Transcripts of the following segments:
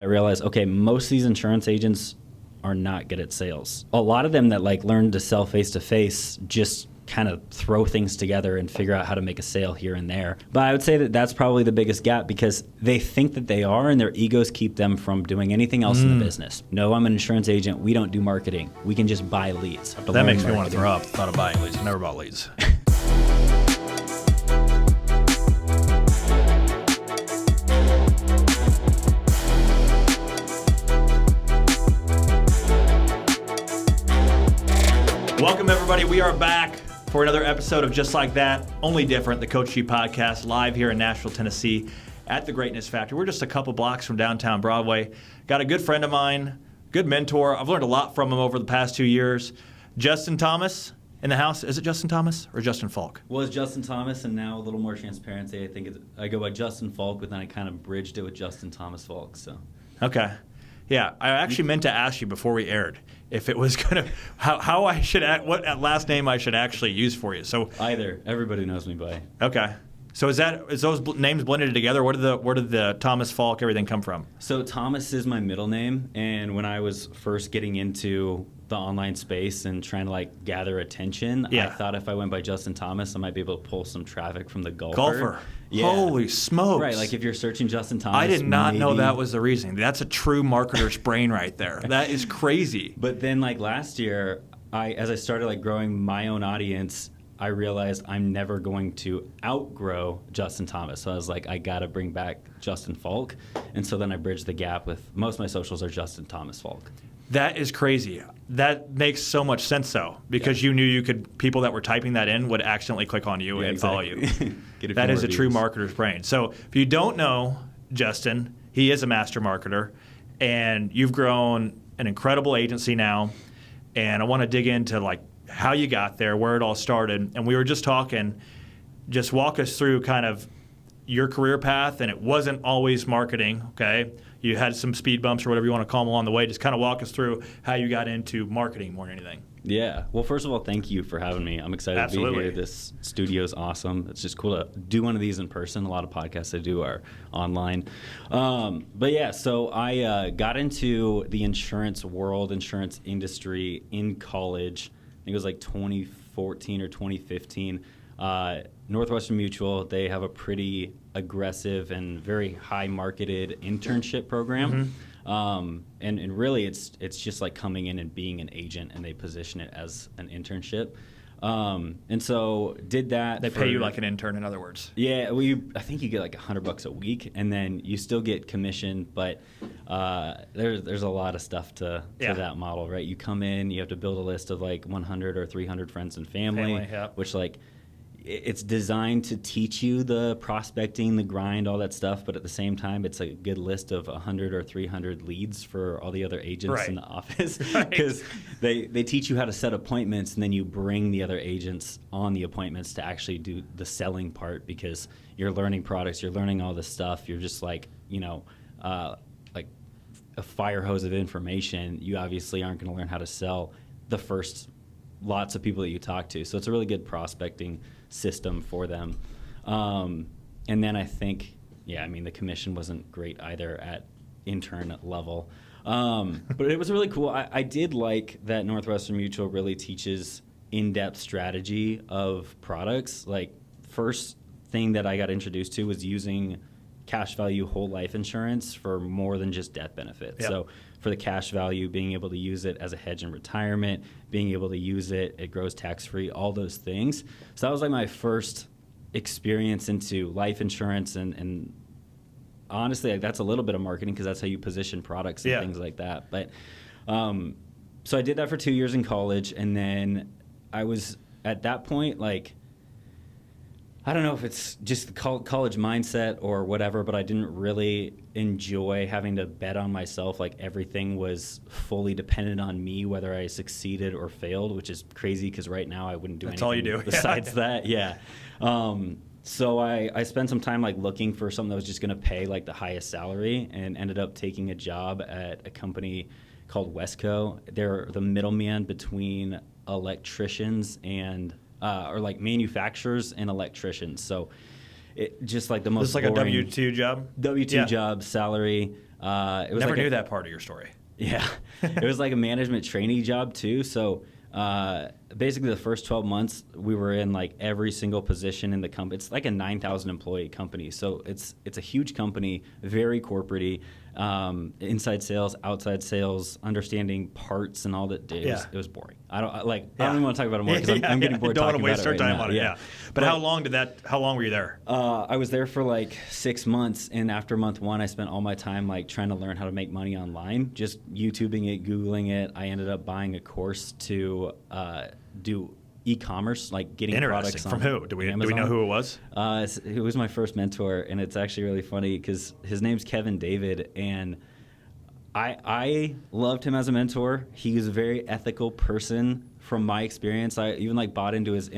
I realized, okay, most of these insurance agents are not good at sales. A lot of them that like learn to sell face to face just kind of throw things together and figure out how to make a sale here and there. But I would say that that's probably the biggest gap because they think that they are and their egos keep them from doing anything else in the business. No, I'm an insurance agent. We don't do marketing. We can just buy leads. That makes me want to throw up the thought of buying leads. I never bought leads. Welcome, everybody. We are back for another episode of Just Like That, Only Different, the Coach G podcast, live here in Nashville, Tennessee at the Greatness Factory. We're just a couple blocks from downtown Broadway. Got a good friend of mine, good mentor. I've learned a lot from him over the past 2 years. Justin Thomas in the house. Is it Justin Thomas or Justin Falk? Well, it's Justin Thomas, and now a little more transparency. I think I go by Justin Falk, but then I kind of bridged it with Justin Thomas Falk. So. Okay. Yeah, I actually meant to ask you before we aired if it was going to how I should what last name I should actually use for you. So either. Everybody knows me by. Okay. So is those names blended together? Where did the Thomas Falk everything come from? So Thomas is my middle name, and when I was first getting into the online space and trying to like gather attention, I thought if I went by Justin Thomas, I might be able to pull some traffic from the golfer. Yeah. Holy smokes. Right, like if you're searching Justin Thomas. I did not know that was the reason. That's a true marketer's brain right there. That is crazy. But then like last year, as I started like growing my own audience, I realized I'm never going to outgrow Justin Thomas. So I was like, I got to bring back Justin Falk. And so then I bridged the gap with most of my socials are Justin Thomas Falk. That is crazy. That makes so much sense, though, because you knew people that were typing that in would accidentally click on you and follow you. That is a true marketer's brain. So if you don't know Justin, he is a master marketer, and you've grown an incredible agency now. And I want to dig into like how you got there, where it all started. And we were just talking, just walk us through kind of your career path, and it wasn't always marketing, okay? You had some speed bumps or whatever you want to call them along the way. Just kind of walk us through how you got into marketing more than anything. Yeah. Well, first of all, thank you for having me. I'm excited to be here. This studio is awesome. It's just cool to do one of these in person. A lot of podcasts I do are online. But yeah, so I got into the insurance world, insurance industry in college. I think it was like 2014 or 2015. Northwestern Mutual, they have a pretty aggressive and very high marketed internship program. And really it's just like coming in and being an agent, and they position it as an internship. And so did that. They pay you like an intern, in other words. Yeah, I think you get like $100 a week, and then you still get commission, but there's a lot of stuff to that model, right? You come in, you have to build a list of like 100 or 300 friends and family. Which like it's designed to teach you the prospecting, the grind, all that stuff, but at the same time, it's a good list of 100 or 300 leads for all the other agents in the office, because they teach you how to set appointments, and then you bring the other agents on the appointments to actually do the selling part, because you're learning products, you're learning all this stuff, you're just like, like a fire hose of information. You obviously aren't going to learn how to sell the first lots of people that you talk to. So it's a really good prospecting system for them. And then I think, the commission wasn't great either at intern level. But it was really cool. I did like that Northwestern Mutual really teaches in-depth strategy of products. Like, first thing that I got introduced to was using cash value whole life insurance for more than just death benefits. So for the cash value, being able to use it as a hedge in retirement, being able to use it grows tax-free, all those things. So that was like my first experience into life insurance, and honestly, like, that's a little bit of marketing, because that's how you position products and things like that. But so I did that for 2 years in college, and then I was at that point like, I don't know if it's just the college mindset or whatever, but I didn't really enjoy having to bet on myself. Like, everything was fully dependent on me, whether I succeeded or failed, which is crazy, because right now I wouldn't do anything all you do. Besides that. So I spent some time like looking for something that was just going to pay like the highest salary, and ended up taking a job at a company called Wesco. They're the middleman between electricians and or like manufacturers and electricians. So it just like the most This is like boring, a W-2 job? W-2 job, salary. It was Never knew that part of your story. Yeah. It was like a management trainee job too. So basically the first 12 months we were in like every single position in the company. It's like a 9,000 employee company. So it's a huge company, very corporate-y. Inside sales, outside sales, understanding parts and all that. Dude, it was boring. I don't even want to talk about it more because I'm getting bored talking about it. Don't want to waste our time on it. Yeah. But how long were you there? I was there for like 6 months, and after month 1, I spent all my time like trying to learn how to make money online, just YouTubing it, Googling it. I ended up buying a course to do e-commerce, like getting products on From who? Do we know who it was? It was my first mentor, and it's actually really funny because his name's Kevin David, and I loved him as a mentor. He was a very ethical person from my experience. I even like bought into his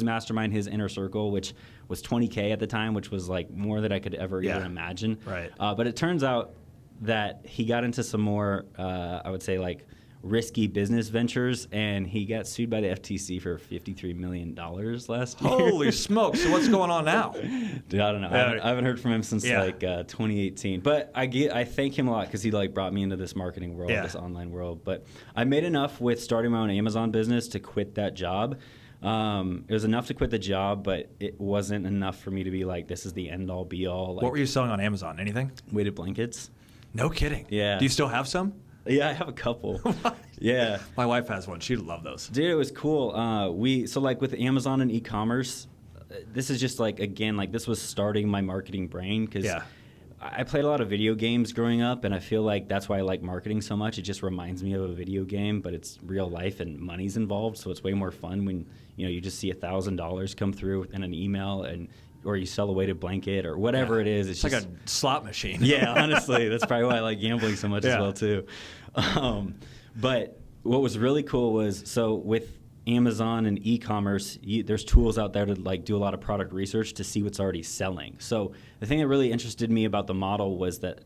mastermind, his inner circle, which was $20K at the time, which was like more than I could ever even imagine. Right. But it turns out that he got into some more, I would say like risky business ventures, and he got sued by the FTC for $53 million last year. Holy smokes! So what's going on now? Dude, I don't know. I haven't heard from him since 2018. But I thank him a lot because he like brought me into this marketing world, this online world. But I made enough with starting my own Amazon business to quit that job. It was enough to quit the job, but it wasn't enough for me to be like, this is the end all be all. Like, what were you selling on Amazon? Anything? Weighted blankets. No kidding. Yeah. Do you still have some? Yeah, I have a couple. Yeah. My wife has one. She'd love those. Dude, it was cool. So like with Amazon and e-commerce, this is just like, again, like this was starting my marketing brain because I played a lot of video games growing up, and I feel like that's why I like marketing so much. It just reminds me of a video game, but it's real life and money's involved, so it's way more fun when you just see $1,000 come through in an email or you sell a weighted blanket or whatever it is. It's like a slot machine. Yeah, honestly, that's probably why I like gambling so much as well too. But what was really cool was, so with Amazon and e-commerce, there's tools out there to like do a lot of product research to see what's already selling. So the thing that really interested me about the model was that,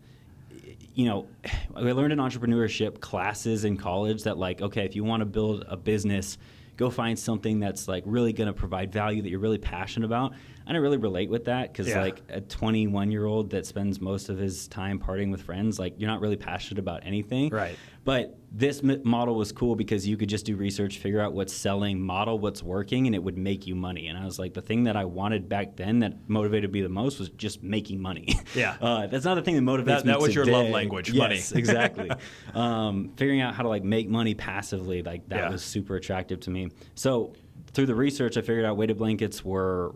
I learned in entrepreneurship classes in college that like, okay, if you want to build a business, go find something that's like really going to provide value that you're really passionate about. I didn't really relate with that because like a 21-year-old that spends most of his time partying with friends, like you're not really passionate about anything. Right. But this model was cool because you could just do research, figure out what's selling, model what's working, and it would make you money. And I was like, the thing that I wanted back then that motivated me the most was just making money. Yeah. That's not the thing that motivates me That was today. your love language, money. Yes, exactly. Figuring out how to like make money passively, like that was super attractive to me. So through the research, I figured out weighted blankets were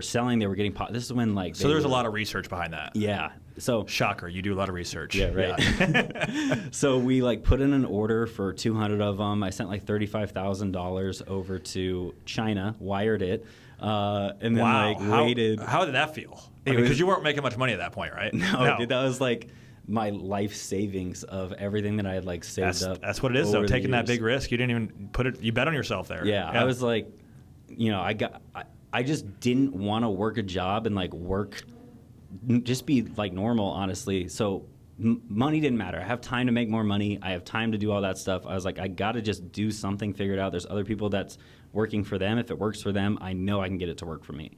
selling, they were getting this is when like so there's a lot of research behind that. Yeah. So shocker, you do a lot of research. Yeah, right. Yeah. So we like put in an order for 200 of them. I sent like $35,000 over to China, wired it, and then waited. How did that feel? Because you weren't making much money at that point, right? No. Dude, that was like my life savings of everything that I had like saved up. That's what it is, though. Taking that big risk, you didn't even put it. You bet on yourself there. Yeah. I was like, I just didn't want to work a job and like just be like normal, honestly. So money didn't matter. I have time to make more money. I have time to do all that stuff. I was like, I got to just do something, figure it out. There's other people that's working for them. If it works for them, I know I can get it to work for me,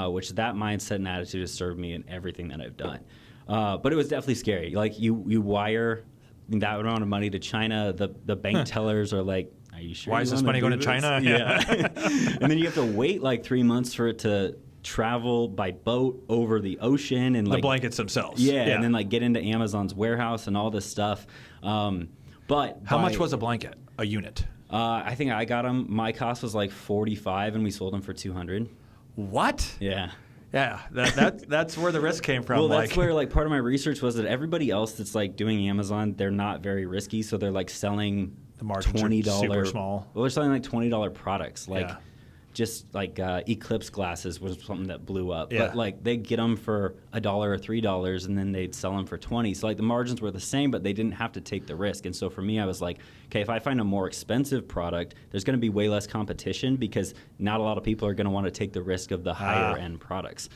which that mindset and attitude has served me in everything that I've done. But it was definitely scary. Like you wire that amount of money to China. The bank tellers are like, are you sure? Why is this money going to China? Yeah. And then you have to wait like 3 months for it to travel by boat over the ocean and like the blankets themselves. Yeah, and then like get into Amazon's warehouse and all this stuff. But how much was a blanket? A unit? I think I got them. My cost was like $45, and we sold them for $200. What? Yeah. Yeah, that's where the risk came from. Well, that's where like part of my research was that everybody else that's like doing Amazon, they're not very risky, so they're like selling the margins $20 are super small. Well, they're selling like $20 products, like just like Eclipse glasses was something that blew up. Yeah. But like they get them for $1 or $3, and then they'd sell them for $20. So like the margins were the same, but they didn't have to take the risk. And so for me, I was like, okay, if I find a more expensive product, there's going to be way less competition because not a lot of people are going to want to take the risk of the higher end products.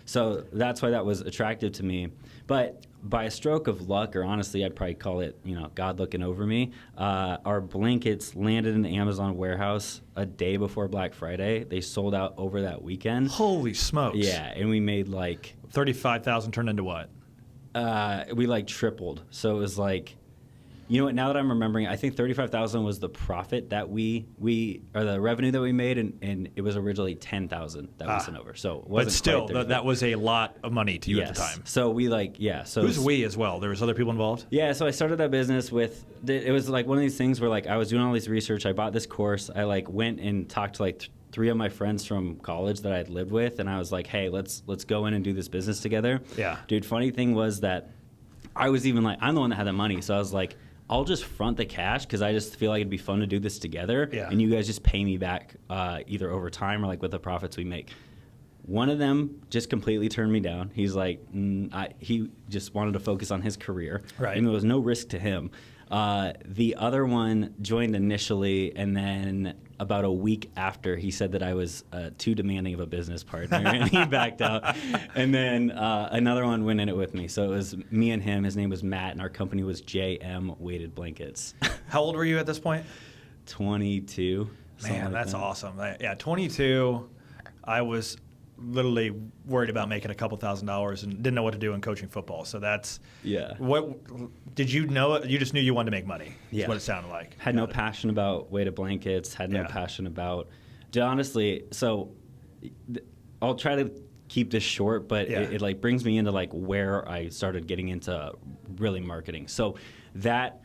So that's why that was attractive to me. But by a stroke of luck, or honestly, I'd probably call it, God looking over me, our blankets landed in the Amazon warehouse a day before Black Friday. They sold out over that weekend. Holy smokes. Yeah, and we made like... $35,000 turned into what? We like tripled. So it was like, you know what? Now that I'm remembering, I think 35,000 was the profit that we or the revenue that we made, and it was originally 10,000 that we sent over. So it wasn't but still, quite that was a lot of money to you yes. at the time. So we So who's we as well? There was other people involved. Yeah. So I started that business with. It was like one of these things where like I was doing all this research. I bought this course. I like went and talked to like 3 of my friends from college that I had lived with, and I was like, hey, let's go in and do this business together. Yeah. Dude, funny thing was that I was even like, I'm the one that had the money, so I was like, I'll just front the cash because I just feel like it'd be fun to do this together. Yeah. And you guys just pay me back either over time or like with the profits we make. One of them just completely turned me down. He's like, he just wanted to focus on his career. Right. And there was no risk to him. The other one joined initially, and then about a week after, he said that I was too demanding of a business partner, and he backed out. And then another one went in it with me. So it was me and him. His name was Matt, and our company was JM Weighted Blankets. How old were you at this point? 22. Man, that's awesome. Yeah, 22. I was literally worried about making a couple $1,000s and didn't know what to do in coaching football. So that's what did you know? You just knew you wanted to make money. Yeah, is what it sounded like. Had no passion about weighted blankets. Had no passion about. Honestly, so I'll try to keep this short, but it like brings me into like where I started getting into really marketing. So that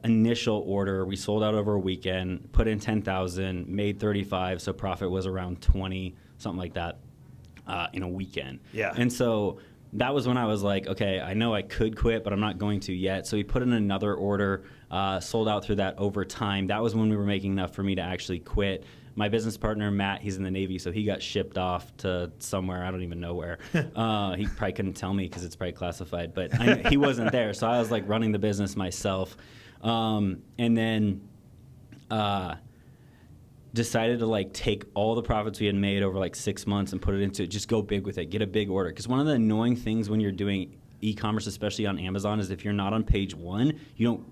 initial order, we sold out over a weekend, put in 10,000, made 35, so profit was around 20. Something like that in a weekend. Yeah. And so that was when I was like, okay, I know I could quit, but I'm not going to yet. So we put in another order, sold out through that over time. That was when we were making enough for me to actually quit. My business partner, Matt, he's in the Navy, so he got shipped off to somewhere. I don't even know where. He probably couldn't tell me because it's probably classified, but he wasn't there. So I was like running the business myself. And then decided to like take all the profits we had made over like 6 months and put it into just go big with it, get a big order. Because one of the annoying things when you're doing e-commerce, especially on Amazon, is if you're not on page 1, you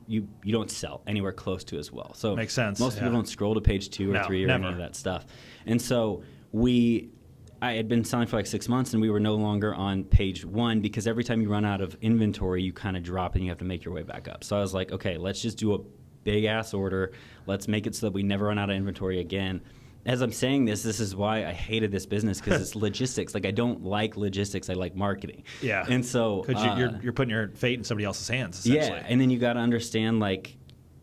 don't sell anywhere close to as well. So makes sense. Most people don't scroll to page 2 or 3 or any of that stuff. And so I had been selling for like 6 months, and we were no longer on page 1 because every time you run out of inventory, you kind of drop and you have to make your way back up. So I was like, okay, let's just do a big ass order. Let's make it so that we never run out of inventory again. As I'm saying this is why I hated this business, because it's logistics. Like, I don't like logistics. I like marketing. Yeah. And so because you're putting your fate in somebody else's hands, essentially. Yeah. And then you got to understand like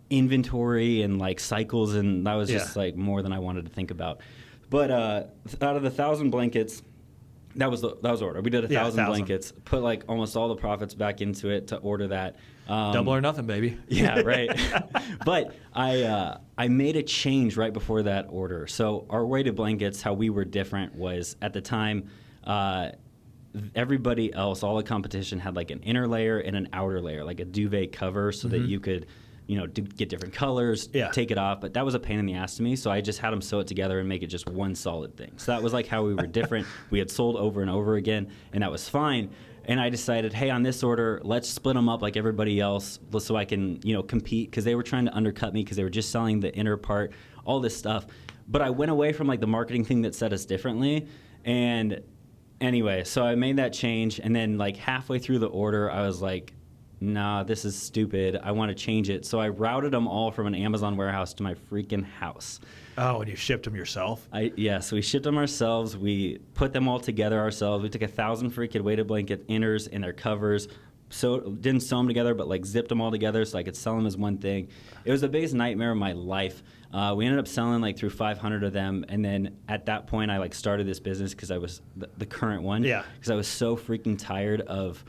inventory and like cycles, and that was just like more than I wanted to think about. But out of the 1,000 blankets, that was order. We did 1,000 blankets, put like almost all the profits back into it to order that. Double or nothing, baby. Yeah, right. But I made a change right before that order. So our weighted blankets, how we were different was at the time, everybody else, all the competition had like an inner layer and an outer layer, like a duvet cover, so that you could, get different colors, take it off. But that was a pain in the ass to me, so I just had them sew it together and make it just one solid thing. So that was like how we were different. We had sold over and over again, and that was fine. And I decided, hey, on this order, let's split them up like everybody else so I can, compete, because they were trying to undercut me because they were just selling the inner part, all this stuff. But I went away from like the marketing thing that set us differently. And anyway, so I made that change. And then like halfway through the order, I was like, nah, this is stupid. I want to change it. So I routed them all from an Amazon warehouse to my freaking house. Oh, and you shipped them yourself? So we shipped them ourselves. We put them all together ourselves. We took 1,000 freaking weighted blanket inners and their covers. So didn't sew them together, but like zipped them all together so I could sell them as one thing. It was the biggest nightmare of my life. We ended up selling like through 500 of them, and then at that point I like started this business because I was the current one. Yeah. Because I was so freaking tired of.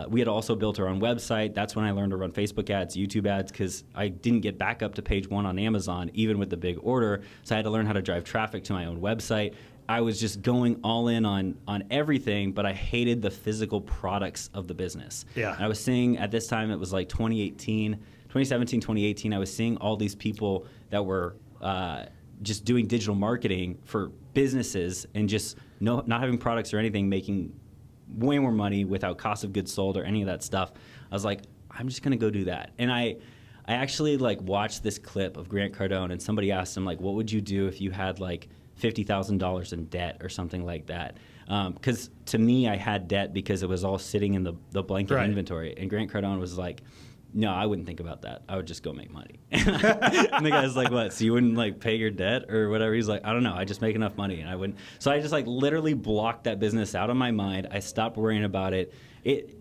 We had also built our own website. That's when I learned to run Facebook ads, YouTube ads, because I didn't get back up to page 1 on Amazon, even with the big order. So I had to learn how to drive traffic to my own website. I was just going all in on everything, but I hated the physical products of the business. Yeah. And I was seeing at this time, it was like 2017, 2018, I was seeing all these people that were just doing digital marketing for businesses and just not having products or anything, making way more money without cost of goods sold or any of that stuff. I was like, I'm just gonna go do that. And I actually like watched this clip of Grant Cardone, and somebody asked him like, what would you do if you had like $50,000 in debt or something like that? Because to me, I had debt because it was all sitting in the blanket inventory. And Grant Cardone was like, no, I wouldn't think about that. I would just go make money. And the guy's like, what? So you wouldn't like pay your debt or whatever? He's like, I don't know. I just make enough money and I wouldn't. So I just like literally blocked that business out of my mind. I stopped worrying about it.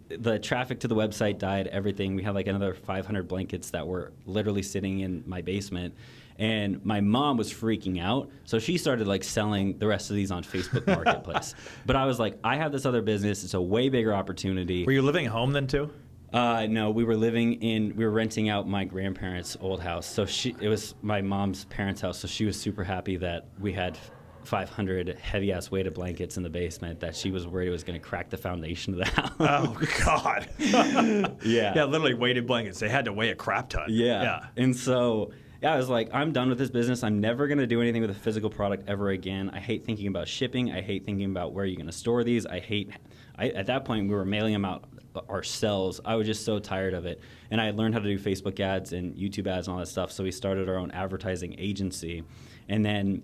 The traffic to the website died, everything. We had like another 500 blankets that were literally sitting in my basement. And my mom was freaking out. So she started like selling the rest of these on Facebook Marketplace. But I was like, I have this other business. It's a way bigger opportunity. Were you living at home then too? No, we were renting out my grandparents' old house. So it was my mom's parents' house. So she was super happy that we had 500 heavy-ass weighted blankets in the basement that she was worried it was going to crack the foundation of the house. Oh, God. Yeah. Yeah, literally weighted blankets. They had to weigh a crap ton. Yeah. And so I was like, I'm done with this business. I'm never going to do anything with a physical product ever again. I hate thinking about shipping. I hate thinking about where you're going to store these. At that point, we were mailing them out ourselves. I was just so tired of it. And I had learned how to do Facebook ads and YouTube ads and all that stuff. So we started our own advertising agency. And then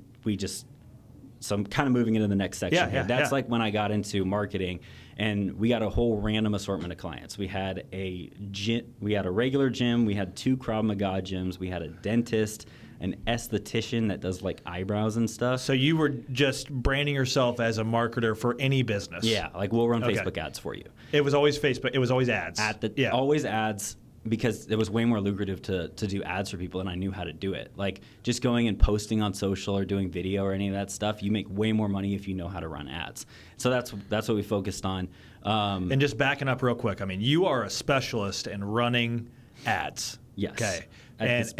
so I'm kind of moving into the next section here. That's like when I got into marketing, and we got a whole random assortment of clients. We had a regular gym, we had 2 Krav Maga gyms, we had a dentist, an esthetician that does like eyebrows and stuff. So you were just branding yourself as a marketer for any business. Yeah, like we'll run Facebook ads for you. It was always Facebook. It was always ads. Always ads. Because it was way more lucrative to do ads for people, and I knew how to do it. Like just going and posting on social or doing video or any of that stuff, you make way more money if you know how to run ads. So that's what we focused on. And just backing up real quick, I mean, you are a specialist in running ads. Yes. Okay. At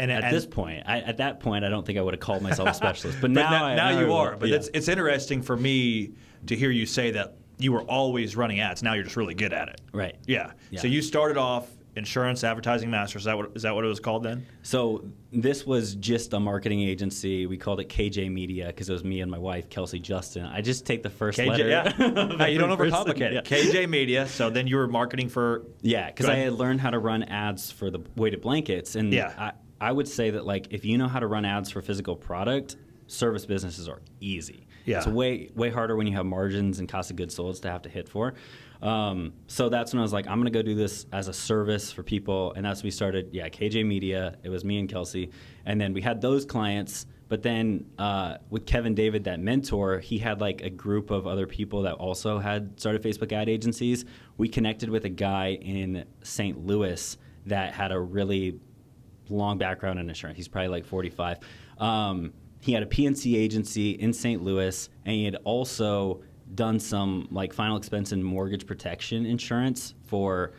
that point, I don't think I would have called myself a specialist. But now you are. But it's interesting for me to hear you say that you were always running ads. Now you're just really good at it. Right. Yeah. So you started off Insurance Advertising Master. Is that what it was called then? So this was just a marketing agency. We called it KJ Media because it was me and my wife, Kelsey Justin. I just take the first letter. Yeah. You don't overcomplicate it. KJ Media. So then you were marketing for... Yeah, because I had learned how to run ads for the weighted blankets. And I would say that like if you know how to run ads for physical product, service businesses are easy. Yeah. It's way harder when you have margins and cost of goods sold to have to hit for. So that's when I was like, I'm going to go do this as a service for people. And that's when we started, KJ Media. It was me and Kelsey. And then we had those clients. But then with Kevin David, that mentor, he had like a group of other people that also had started Facebook ad agencies. We connected with a guy in St. Louis that had a really long background in insurance. He's probably like 45. He had a PNC agency in St. Louis, and he had also done some like final expense and mortgage protection insurance for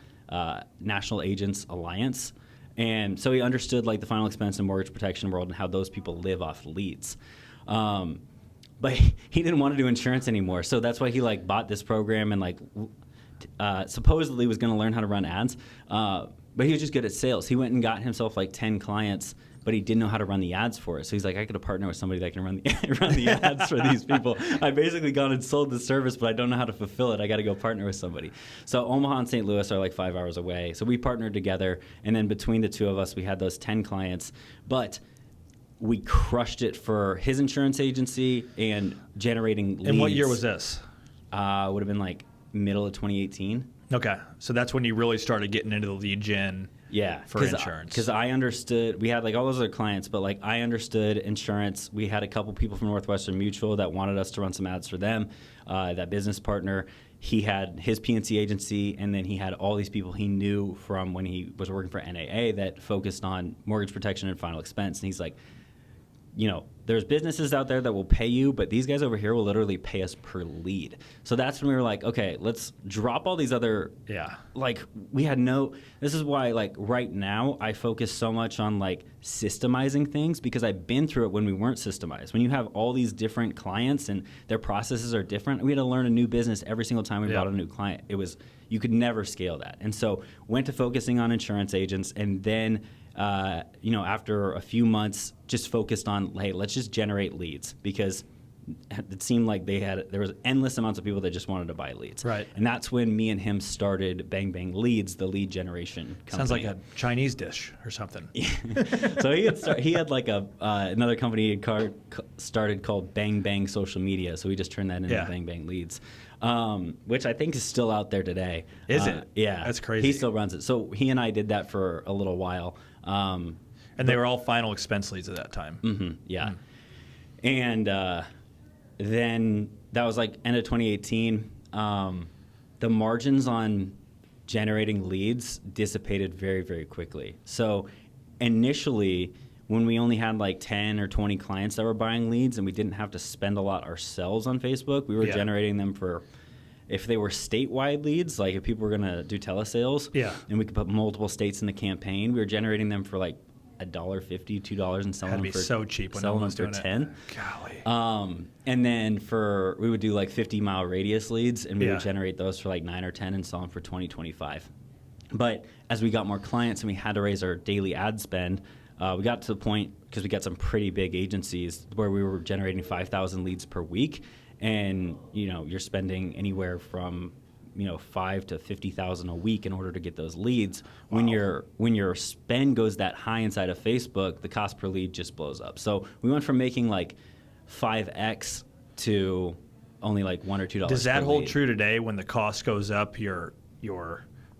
National Agents Alliance. And so he understood like the final expense and mortgage protection world and how those people live off leads. But he didn't want to do insurance anymore. So that's why he like bought this program and like supposedly was going to learn how to run ads. But he was just good at sales. He went and got himself like 10 clients, but he didn't know how to run the ads for it. So he's like, I could have partnered with somebody that can run the ads for these people. I basically gone and sold the service, but I don't know how to fulfill it. I got to go partner with somebody. So Omaha and St. Louis are like 5 hours away. So we partnered together, and then between the two of us, we had those 10 clients. But we crushed it for his insurance agency and generating leads. And what year was this? Would have been like middle of 2018. Okay, so that's when you really started getting into the lead gen for insurance. Because I understood, we had like all those other clients, but like I understood insurance. We had a couple people from Northwestern Mutual that wanted us to run some ads for them. That business partner, he had his PNC agency, and then he had all these people he knew from when he was working for NAA that focused on mortgage protection and final expense. And he's like, you know, there's businesses out there that will pay you, but these guys over here will literally pay us per lead. So that's when we were like, okay, let's drop all these other, like we had this is why like right now I focus so much on like systemizing things, because I've been through it when we weren't systemized. When you have all these different clients and their processes are different, we had to learn a new business every single time we brought a new client. You could never scale that. And so went to focusing on insurance agents, and then after a few months, just focused on, hey, let's just generate leads, because it seemed like there was endless amounts of people that just wanted to buy leads. Right. And that's when me and him started Bang Bang Leads, the lead generation company. Sounds like a Chinese dish or something. So he had like another company he had started called Bang Bang Social Media. So we just turned that into Bang Bang Leads, which I think is still out there today. Is it? Yeah. That's crazy. He still runs it. So he and I did that for a little while. And they were all final expense leads at that time. Mm-hmm, yeah. And then that was like end of 2018. The margins on generating leads dissipated very, very quickly. So initially, when we only had like 10 or 20 clients that were buying leads and we didn't have to spend a lot ourselves on Facebook, we were generating them for, if they were statewide leads, like if people were going to do telesales, and we could put multiple states in the campaign, we were generating them for like $1.50, $2 and selling them for so cheap when no one's doing 10. Golly. And then we would do like 50-mile radius leads, and we would generate those for like 9 or 10 and sell them for 20, 25. But as we got more clients and we had to raise our daily ad spend, we got to the point, because we got some pretty big agencies, where we were generating 5,000 leads per week, and you're spending anywhere from $5,000 to $50,000 a week in order to get those leads. Wow. When your spend goes that high inside of Facebook, the cost per lead just blows up. So we went from making like 5x to only like $1 or $2. Does that hold true today? When the cost goes up, your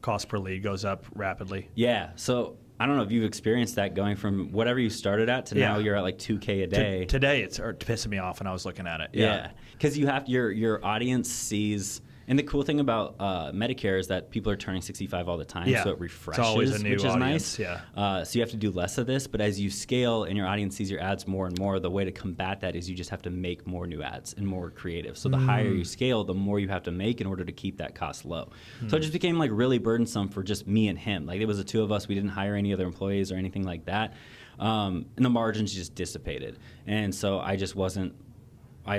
cost per lead goes up rapidly? Yeah. So I don't know if you've experienced that, going from whatever you started at to now you're at like $2K a day. Today it's pissing me off when I was looking at it. Yeah. Because you have your audience sees. And the cool thing about Medicare is that people are turning 65 all the time, so it refreshes, it's always a new which is audience. nice. So you have to do less of this, but as you scale and your audience sees your ads more and more, the way to combat that is you just have to make more new ads and more creative. So the higher you scale, the more you have to make in order to keep that cost low. So it just became like really burdensome for just me and him. Like it was the two of us. We didn't hire any other employees or anything like that. And the margins just dissipated. And so I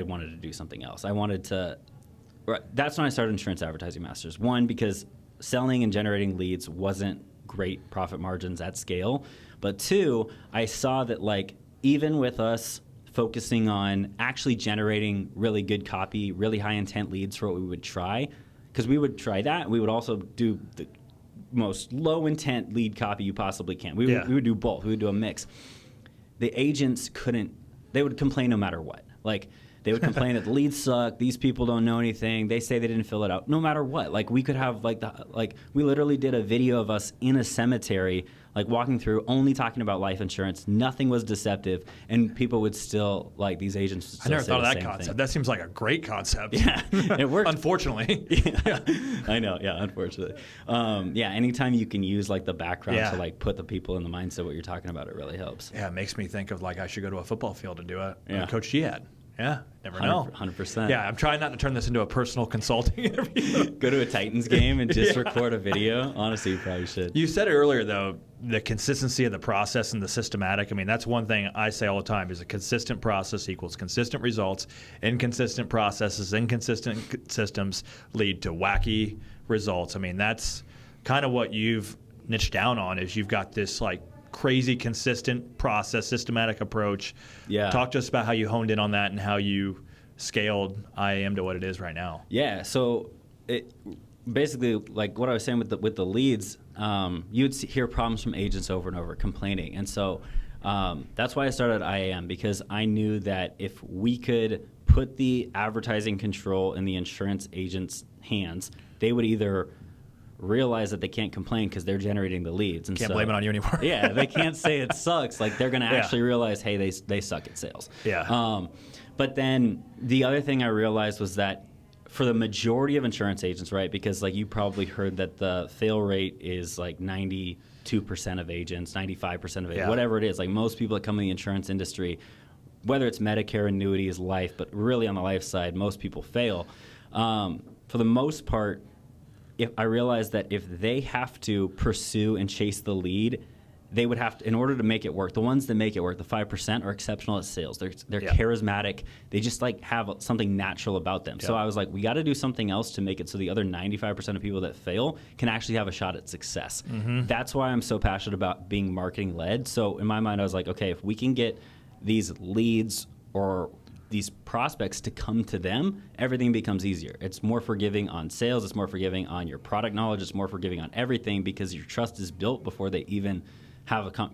wanted to do something else. I wanted to... That's when I started Insurance Advertising Masters. One, because selling and generating leads wasn't great profit margins at scale. But two, I saw that like even with us focusing on actually generating really good copy, really high intent leads for what we would try, because we would try that, we would also do the most low intent lead copy you possibly can. We would do both. We would do a mix. The agents they would complain no matter what. Like, they would complain that the leads suck. These people don't know anything. They say they didn't fill it out. No matter what, like we could have we literally did a video of us in a cemetery, like walking through, only talking about life insurance. Nothing was deceptive, and people would still these agents. Would still I never thought of that concept. Thing. That seems like a great concept. Yeah, it worked. Unfortunately. Yeah, I know. Yeah, unfortunately. Anytime you can use the background to put the people in the mindset what you're talking about, it really helps. Yeah, it makes me think of I should go to a football field to do a Coach G ad. Yeah, never know. 100%. Yeah, I'm trying not to turn this into a personal consulting interview. Go to a Titans game and just record a video. Honestly, you probably should. You said it earlier, though, the consistency of the process and the systematic. I mean, that's one thing I say all the time is a consistent process equals consistent results. Inconsistent processes, inconsistent systems lead to wacky results. I mean, that's kind of what you've niched down on is you've got this crazy consistent process, systematic approach. Yeah. Talk to us about how you honed in on that and how you scaled IAM to what it is right now. Yeah. So it basically, what I was saying with the leads, you'd hear problems from agents over and over complaining. And so that's why I started IAM, because I knew that if we could put the advertising control in the insurance agent's hands, they would either realize that they can't complain because they're generating the leads. And can't blame it on you anymore. Yeah, they can't say it sucks. They're going to actually realize, hey, they suck at sales. Yeah. But then the other thing I realized was that for the majority of insurance agents, right, because you probably heard that the fail rate is 92% of agents, 95% of agents, whatever it is. Most people that come in the insurance industry, whether it's Medicare, annuities, life, but really on the life side, most people fail. For the most part, I realized that if they have to pursue and chase the lead, they would have to, in order to make it work, the ones that make it work, the 5%, are exceptional at sales. They're charismatic. They just have something natural about them. So I was we got to do something else to make it so the other 95% of people that fail can actually have a shot at success. Mm-hmm. That's why I'm so passionate about being marketing led. So in my mind, I was okay, if we can get these leads or these prospects to come to them, everything becomes easier. It's more forgiving on sales. It's more forgiving on your product knowledge. It's more forgiving on everything because your trust is built before they even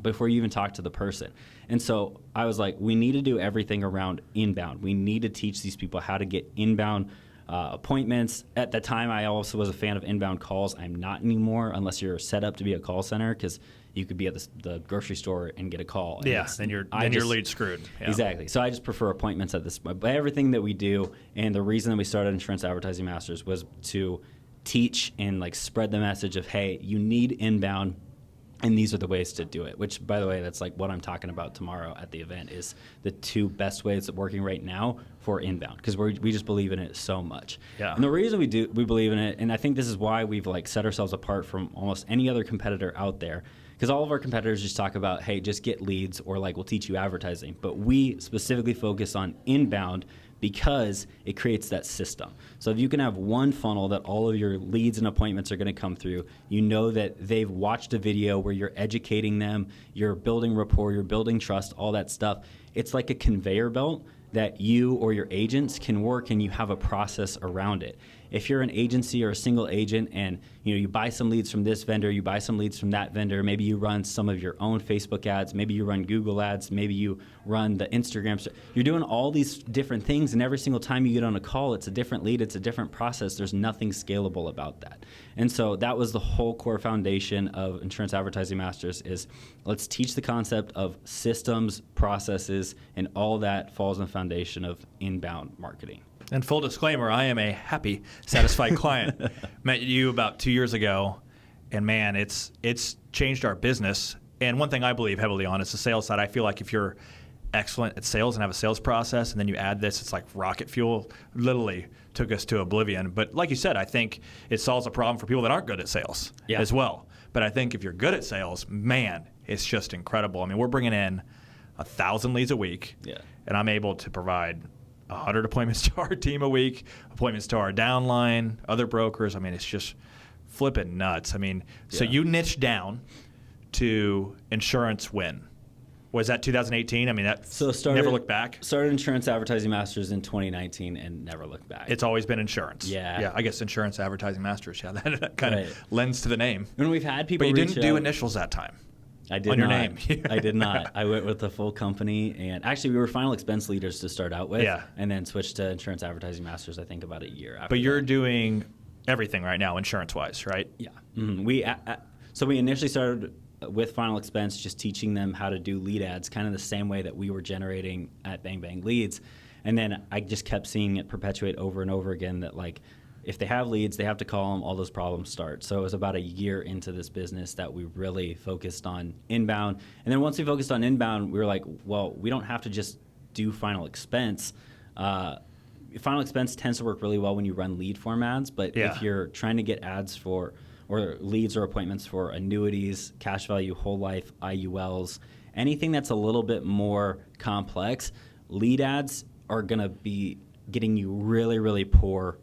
before you even talk to the person. And so I was like, we need to do everything around inbound. We need to teach these people how to get inbound appointments. At the time, I also was a fan of inbound calls. I'm not anymore, unless you're set up to be a call center, because you could be at the grocery store and get a call. Yeah, then your lead screwed. Yeah. Exactly. So I just prefer appointments at this point. But everything that we do, and the reason that we started Insurance Advertising Masters was to teach and like spread the message of, hey, you need inbound, and these are the ways to do it, which, by the way, that's like what I'm talking about tomorrow at the event is the 2 best ways of working right now for inbound, because we just believe in it so much. Yeah. And the reason we believe in it, and I think this is why we've like set ourselves apart from almost any other competitor out there, because all of our competitors just talk about, hey, just get leads, or like we'll teach you advertising. But we specifically focus on inbound because it creates that system. So if you can have one funnel that all of your leads and appointments are going to come through, you know that they've watched a video where you're educating them, you're building rapport, you're building trust, all that stuff. It's like a conveyor belt that you or your agents can work, and you have a process around it. If you're an agency or a single agent and you buy some leads from this vendor, you buy some leads from that vendor, maybe you run some of your own Facebook ads, maybe you run Google ads, maybe you run the Instagram. You're doing all these different things, and every single time you get on a call, it's a different lead, it's a different process. There's nothing scalable about that. And so that was the whole core foundation of Insurance Advertising Masters is let's teach the concept of systems, processes, and all that falls on the foundation of inbound marketing. And full disclaimer, I am a happy, satisfied client. Met you about 2 years ago, and man, it's changed our business. And one thing I believe heavily on is the sales side. I feel like if you're excellent at sales and have a sales process, and then you add this, it's like rocket fuel. Literally took us to oblivion. But like you said, I think it solves a problem for people that aren't good at sales as well. But I think if you're good at sales, man, it's just incredible. I mean, we're bringing in 1,000 leads a week, and I'm able to provide 100 appointments to our team a week, appointments to our downline, other brokers. I mean, it's just flipping nuts. I mean, so you niched down to Insurance Win. Was that 2018? I mean, never looked back? Started Insurance Advertising Masters in 2019 and never looked back. It's always been insurance. Yeah, I guess Insurance Advertising Masters. Yeah, that kind of lends to the name. And we've had people But you didn't do initials that time. I did on not. Your name. I did not. I went with the full company, and actually we were final expense leaders to start out with, and then switched to Insurance Advertising Masters, I think about a year after. But you're doing everything right now insurance-wise, right? Yeah. Mm-hmm. So we initially started with final expense, just teaching them how to do lead ads, kind of the same way that we were generating at Bang Bang Leads. And then I just kept seeing it perpetuate over and over again that like, if they have leads, they have to call them, all those problems start. So it was about a year into this business that we really focused on inbound. And then once we focused on inbound, we were like, well, we don't have to just do final expense. Final expense tends to work really well when you run lead form ads, but if you're trying to get ads for or leads or appointments for annuities, cash value, whole life, IULs, anything that's a little bit more complex, lead ads are going to be getting you really, really poor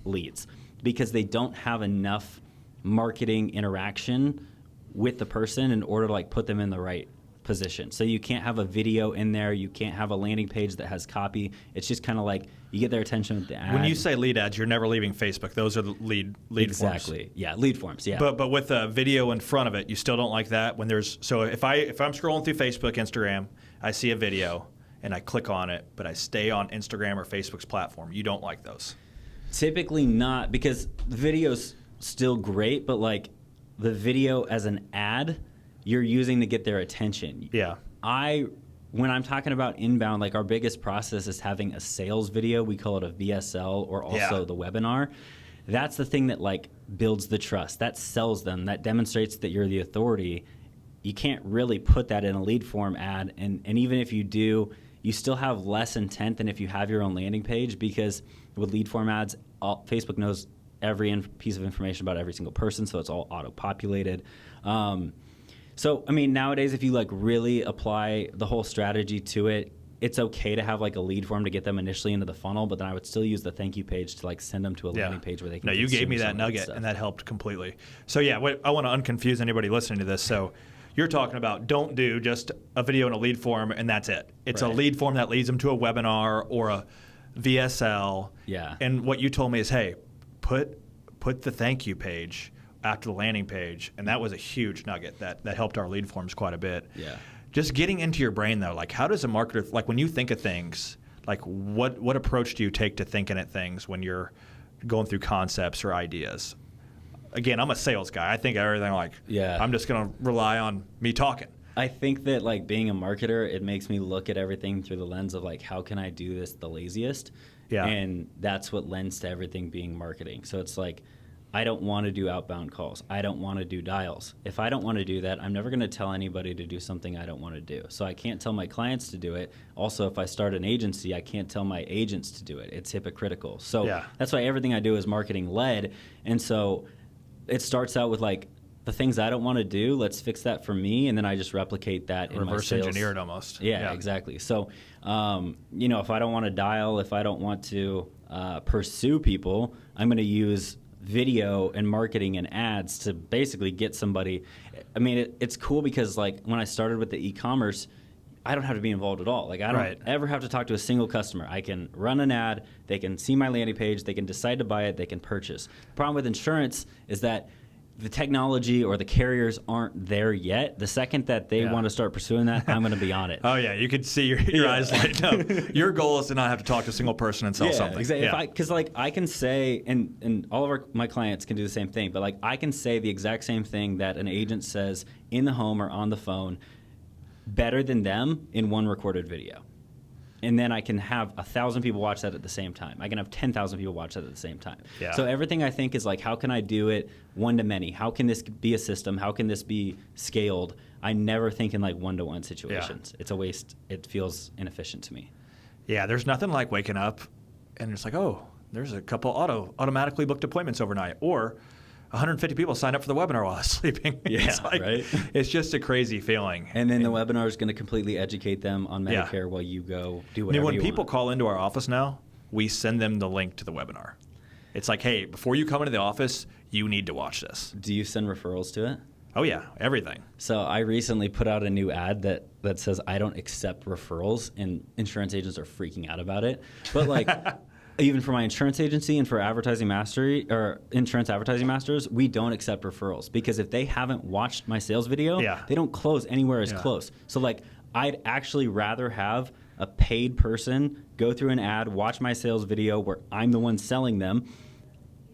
leads because they don't have enough marketing interaction with the person in order to like put them in the right position. So you can't have a video in there, you can't have a landing page that has copy. It's just kind of like you get their attention with the ad. When you say lead ads, you're never leaving Facebook. Those are the lead forms. Exactly. Yeah, lead forms. Yeah. But with a video in front of it, you still don't like that when there's so if I'm scrolling through Facebook, Instagram, I see a video and I click on it, but I stay on Instagram or Facebook's platform. You don't like those. Typically not, because the video's still great, but like the video as an ad, you're using to get their attention. Yeah. When I'm talking about inbound, like our biggest process is having a sales video. We call it a VSL or also the webinar. That's the thing that like builds the trust. That sells them. That demonstrates that you're the authority. You can't really put that in a lead form ad. And even if you do, you still have less intent than if you have your own landing page, because with lead form ads, Facebook knows every piece of information about every single person, so it's all auto-populated. So, I mean, nowadays, if you like really apply the whole strategy to it, it's okay to have like a lead form to get them initially into the funnel, but then I would still use the thank you page to like send them to a landing page where they can. No, you gave me that nugget, and that helped completely. So yeah, I want to unconfuse anybody listening to this. So you're talking about don't do just a video and a lead form and that's it. It's a lead form that leads them to a webinar or a VSL. Yeah. And what you told me is, hey, put the thank you page after the landing page. And that was a huge nugget that helped our lead forms quite a bit. Yeah. Just getting into your brain, though, like how does a marketer, like when you think of things, like what approach do you take to thinking at things when you're going through concepts or ideas? Again, I'm a sales guy. I think everything I'm just going to rely on me talking. I think that like being a marketer, it makes me look at everything through the lens of like, how can I do this the laziest? Yeah. And that's what lends to everything being marketing. So it's like, I don't want to do outbound calls. I don't want to do dials. If I don't want to do that, I'm never going to tell anybody to do something I don't want to do. So I can't tell my clients to do it. Also, if I start an agency, I can't tell my agents to do it. It's hypocritical. So that's why everything I do is marketing led. And so it starts out with like, the things I don't want to do, let's fix that for me, and then I just replicate that in my sales. Reverse engineer it almost. Yeah, exactly. So, if I don't want to dial, if I don't want to pursue people, I'm going to use video and marketing and ads to basically get somebody. I mean, it's cool because like when I started with the e-commerce, I don't have to be involved at all. Like I don't ever have to talk to a single customer. I can run an ad, they can see my landing page, they can decide to buy it, they can purchase. The problem with insurance is that the technology or the carriers aren't there yet. The second that they want to start pursuing that, I'm going to be on it. Oh, yeah. You could see your eyes light up. Your goal is to not have to talk to a single person and sell something. Exactly. Because I can say, and all of my clients can do the same thing, but like I can say the exact same thing that an agent says in the home or on the phone better than them in one recorded video. And then I can have 1,000 people watch that at the same time. I can have 10,000 people watch that at the same time. Yeah. So everything I think is like, how can I do it one to many? How can this be a system? How can this be scaled? I never think in like one-to-one situations. Yeah. It's a waste. It feels inefficient to me. Yeah, there's nothing like waking up and it's like, oh, there's a couple automatically booked appointments overnight. Or 150 people signed up for the webinar while I was sleeping. Yeah, It's just a crazy feeling. And then the webinar is going to completely educate them on Medicare while you go do whatever you want. When people call into our office now, we send them the link to the webinar. It's like, hey, before you come into the office, you need to watch this. Do you send referrals to it? Oh, yeah, everything. So I recently put out a new ad that says I don't accept referrals, and insurance agents are freaking out about it. But like... Even for my insurance agency and for Advertising Mastery or Insurance Advertising Masters, we don't accept referrals because if they haven't watched my sales video, they don't close anywhere as close. So like I'd actually rather have a paid person go through an ad, watch my sales video where I'm the one selling them.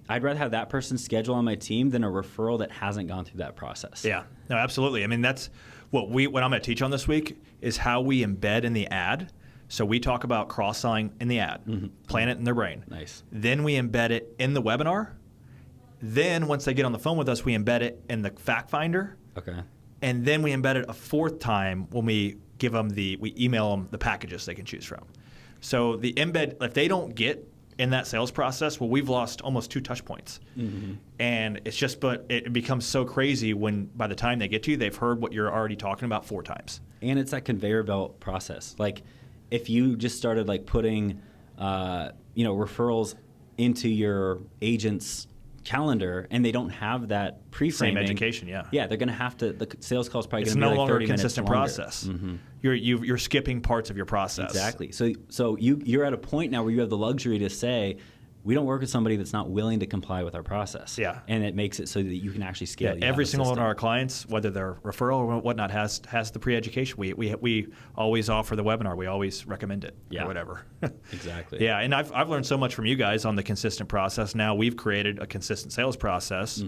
I'd rather have that person schedule on my team than a referral that hasn't gone through that process. Yeah, no, absolutely. I mean, that's what I'm going to teach on this week is how we embed in the ad. So we talk about cross-selling in the ad, plant it in their brain. Nice. Then we embed it in the webinar. Then once they get on the phone with us, we embed it in the fact finder. Okay. And then we embed it a fourth time when we give them we email them the packages they can choose from. So the embed, if they don't get in that sales process, well, we've lost almost 2 touch points. And it's just, but it becomes so crazy when by the time they get to you, they've heard what you're already talking about 4 times. And it's that conveyor belt process. Like, if you just started like putting, referrals into your agent's calendar and they don't have that pre-framing. Same education, yeah. Yeah, they're going to have to, the sales call is probably going to be like 30 minutes longer. It's no longer a consistent process. You're skipping parts of your process. Exactly. So you're at a point now where you have the luxury to say, we don't work with somebody that's not willing to comply with our process. Yeah. And it makes it so that you can actually scale. Yeah, every single one of our clients, whether they're referral or whatnot, has the pre-education. We always offer the webinar. We always recommend it or whatever. Exactly. Yeah, and I've learned so much from you guys on the consistent process. Now we've created a consistent sales process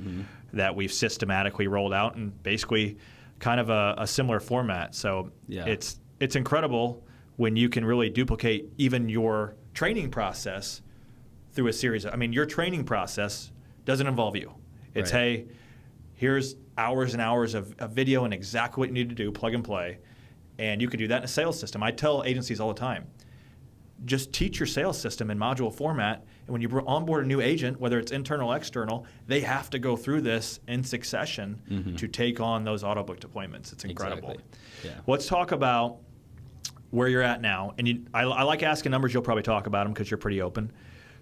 that we've systematically rolled out and basically kind of a similar format. So it's incredible when you can really duplicate even your training process through a series. Your training process doesn't involve you. It's, hey, here's hours and hours of video and exactly what you need to do, plug and play. And you can do that in a sales system. I tell agencies all the time, just teach your sales system in module format. And when you onboard a new agent, whether it's internal or external, they have to go through this in succession to take on those auto-booked appointments. It's incredible. Exactly. Yeah. Let's talk about where you're at now. And I like asking numbers. You'll probably talk about them because you're pretty open.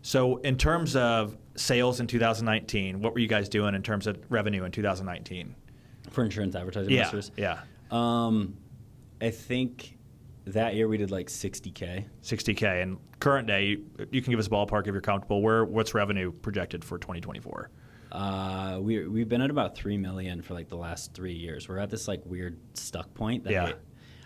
So in terms of sales in 2019, what were you guys doing in terms of revenue in 2019? For insurance advertising Yeah, investors? yeah. I think that year we did like 60K. 60K. And current day, you can give us a ballpark if you're comfortable. What's revenue projected for 2024? We've been at about 3 million for like the last 3 years. We're at this like weird stuck point that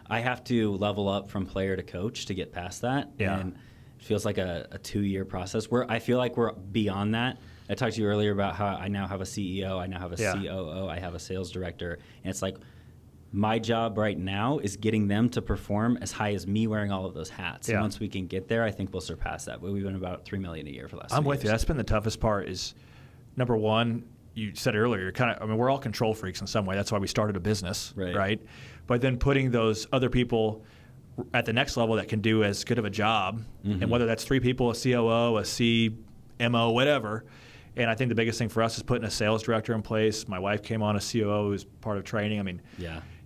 I have to level up from player to coach to get past that. Yeah. And it feels like a 2-year process where I feel like we're beyond that. I talked to you earlier about how I now have a CEO, I now have a COO, I have a sales director, and it's like my job right now is getting them to perform as high as me wearing all of those hats. And once we can get there, I think we'll surpass that. But we've been about 3 million a year for the last 2 years. I'm with you. That's been the toughest part is, number one, you said earlier, we're all control freaks in some way. That's why we started a business, right? But then putting those other people at the next level that can do as good of a job, and whether that's 3 people, a COO, a CMO, whatever. And I think the biggest thing for us is putting a sales director in place. My wife came on as COO who's part of training. I mean,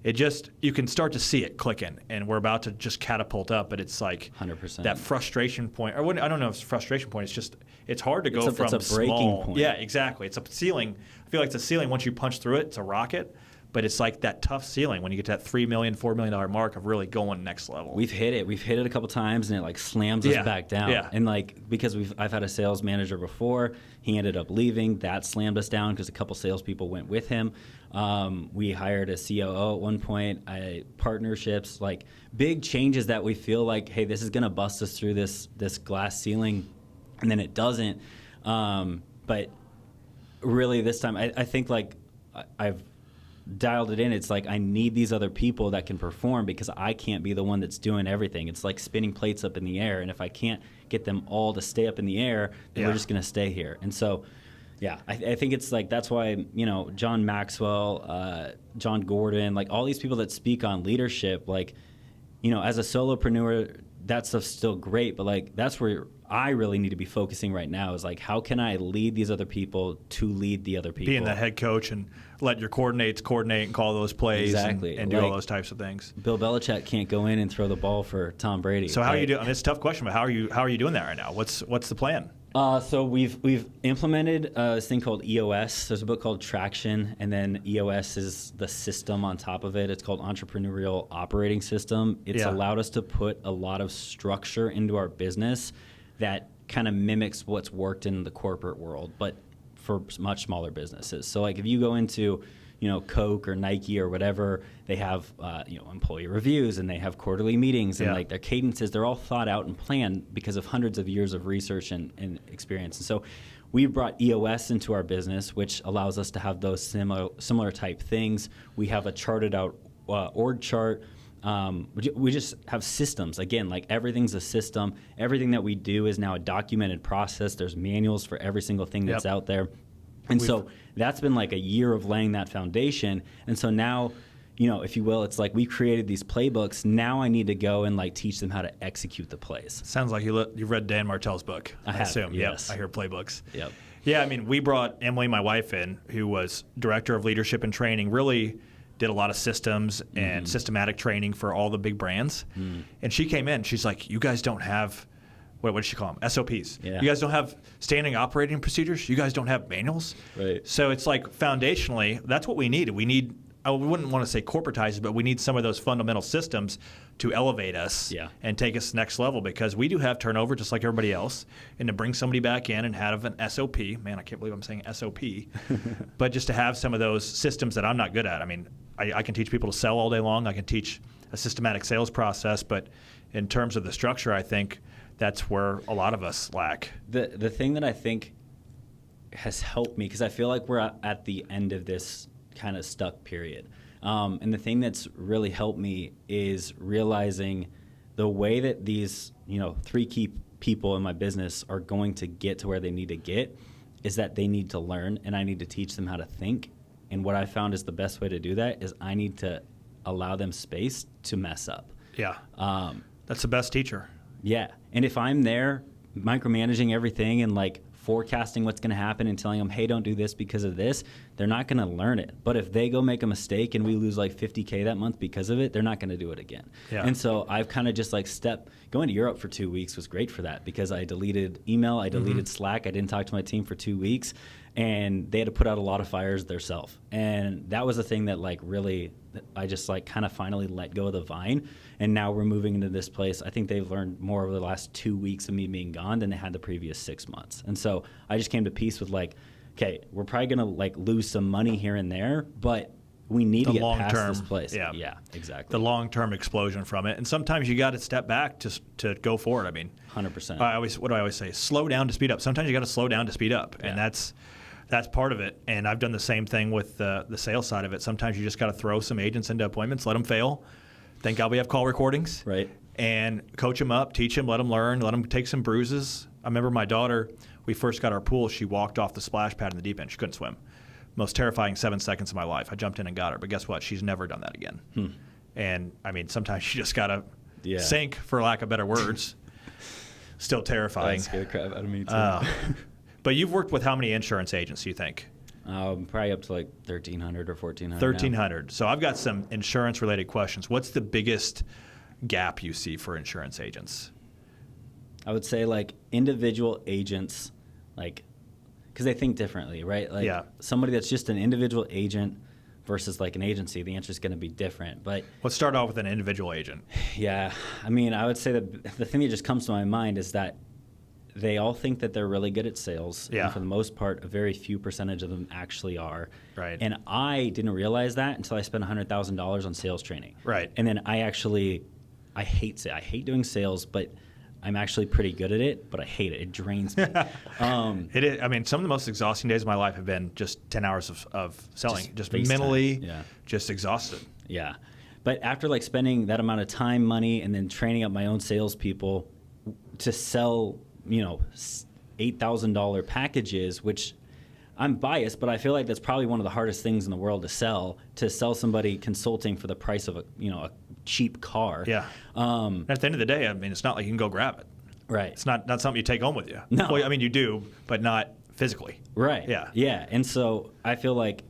it just, you can start to see it clicking, and we're about to just catapult up, but it's like 100%. That frustration point, or I don't know if it's a frustration point, it's just, it's hard to go from it's a breaking small. point. Yeah, exactly. It's a ceiling. I feel like it's a ceiling. Once you punch through it, it's a rocket. But it's like that tough ceiling when you get to that $3 million, $4 million mark of really going next level. We've hit it a couple times, and it like slams us back down. And like because I've had a sales manager before, he ended up leaving. That slammed us down because a couple salespeople went with him. We hired a COO at one point. Partnerships, like big changes that we feel like, hey, this is going to bust us through this glass ceiling, and then it doesn't. But really, this time, I think like I've dialed it in. It's like I need these other people that can perform because I can't be the one that's doing everything. It's like spinning plates up in the air, and if I can't get them all to stay up in the air, then we're just going to stay here. And so, I think it's like that's why John Maxwell, John Gordon, like all these people that speak on leadership, like as a solopreneur, that stuff's still great, but like that's where I really need to be focusing right now is like how can I lead these other people to lead the other people? Being the head coach and let your coordinates coordinate and call those plays and do all those types of things. Bill Belichick can't go in and throw the ball for Tom Brady. So how are you doing? I mean, it's a tough question, but how are you doing that right now? What's the plan? So we've implemented this thing called EOS. There's a book called Traction, and then EOS is the system on top of it. It's called Entrepreneurial Operating System. It's allowed us to put a lot of structure into our business that kind of mimics what's worked in the corporate world, but for much smaller businesses. So like if you go into Coke or Nike or whatever, they have employee reviews and they have quarterly meetings and like their cadences, they're all thought out and planned because of hundreds of years of research and experience. And so we brought EOS into our business, which allows us to have those similar type things. We have a charted out org chart. We just have systems. Again, like everything's a system. Everything that we do is now a documented process. There's manuals for every single thing that's out there. And so that's been like a year of laying that foundation. And so now, if you will, it's like we created these playbooks. Now I need to go and like teach them how to execute the plays. Sounds like you've read Dan Martell's book. I have, assume. Yes. Yep. I hear playbooks. Yep. Yeah, I mean, we brought Emily, my wife, in, who was director of leadership and training, really did a lot of systems and systematic training for all the big brands. And she came in. She's like, you guys don't have, what did she call them? SOPs. Yeah. You guys don't have standing operating procedures. You guys don't have manuals. Right. So it's like foundationally, that's what we need. We need, we wouldn't want to say corporatize it, but we need some of those fundamental systems to elevate us and take us next level, because we do have turnover just like everybody else. And to bring somebody back in and have an SOP, man, I can't believe I'm saying SOP, but just to have some of those systems that I'm not good at. I mean, I can teach people to sell all day long. I can teach a systematic sales process, but in terms of the structure, I think that's where a lot of us lack. The thing that I think has helped me, because I feel like we're at the end of this kind of stuck period. And the thing that's really helped me is realizing the way that these 3 key people in my business are going to get to where they need to get is that they need to learn, and I need to teach them how to think. And what I found is the best way to do that is I need to allow them space to mess up. Yeah. That's the best teacher. Yeah. And if I'm there micromanaging everything and like forecasting what's going to happen and telling them, hey, don't do this because of this, they're not going to learn it. But if they go make a mistake and we lose like $50K that month because of it, they're not going to do it again. Yeah. And so I've kind of just like going to Europe for 2 weeks was great for that, because I deleted email, I deleted Slack, I didn't talk to my team for 2 weeks, and they had to put out a lot of fires themselves. And that was the thing that like really, I just like kind of finally let go of the vine. And now we're moving into this place. I think they've learned more over the last 2 weeks of me being gone than they had the previous 6 months. And so I just came to peace with like, okay, we're probably going to like lose some money here and there, but we need to get past this place. Yeah, exactly. The long-term explosion from it. And sometimes you got to step back to go forward. I mean, 100%. What do I always say? Slow down to speed up. Sometimes you got to slow down to speed up. And that's part of it. And I've done the same thing with the sales side of it. Sometimes you just got to throw some agents into appointments, let them fail. Thank God we have call recordings. Right. And coach them up, teach them, let them learn, let them take some bruises. I remember my daughter, we first got our pool, she walked off the splash pad in the deep end. She couldn't swim. Most terrifying 7 seconds of my life. I jumped in and got her. But guess what? She's never done that again. And, I mean, sometimes you just got to sink, for lack of better words. Still terrifying. That scared the crap out of me, too. But you've worked with how many insurance agents, do you think? Probably up to like 1,300 or 1,400. 1,300. So I've got some insurance-related questions. What's the biggest gap you see for insurance agents? I would say like individual agents, like, because they think differently, right? Like somebody that's just an individual agent versus like an agency, the answer is going to be different. But let's start off with an individual agent. Yeah. I mean, I would say that the thing that just comes to my mind is that they all think that they're really good at sales. Yeah. And for the most part, a very few percentage of them actually are. Right. And I didn't realize that until I spent $100,000 on sales training. Right. And then I hate doing sales, but I'm actually pretty good at it, but I hate it. It drains me. It is. I mean, some of the most exhausting days of my life have been just 10 hours of selling, just mentally just exhausted. Yeah. But after like spending that amount of time, money, and then training up my own salespeople to sell, $8,000 packages, which I'm biased, but I feel like that's probably one of the hardest things in the world to sell somebody consulting for the price of a cheap car. Yeah. At the end of the day, I mean, it's not like you can go grab it. Right. It's not something you take home with you. No. Well, I mean, you do, but not physically. Right. Yeah. Yeah. And so I feel like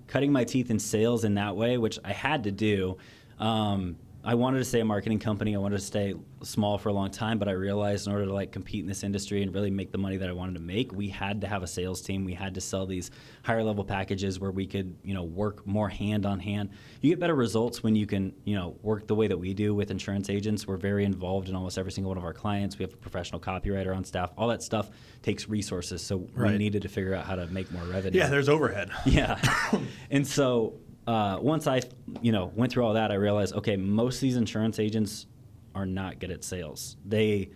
cutting my teeth in sales in that way, which I had to do. I wanted to stay a marketing company. I wanted to stay small for a long time, but I realized in order to like compete in this industry and really make the money that I wanted to make, we had to have a sales team. We had to sell these higher level packages where we could, work more hand on hand. You get better results when you can, work the way that we do with insurance agents. We're very involved in almost every single one of our clients. We have a professional copywriter on staff. All that stuff takes resources. So we needed to figure out how to make more revenue. Yeah, there's overhead. Yeah. And so once I, went through all that, I realized, okay, most of these insurance agents are not good at sales. A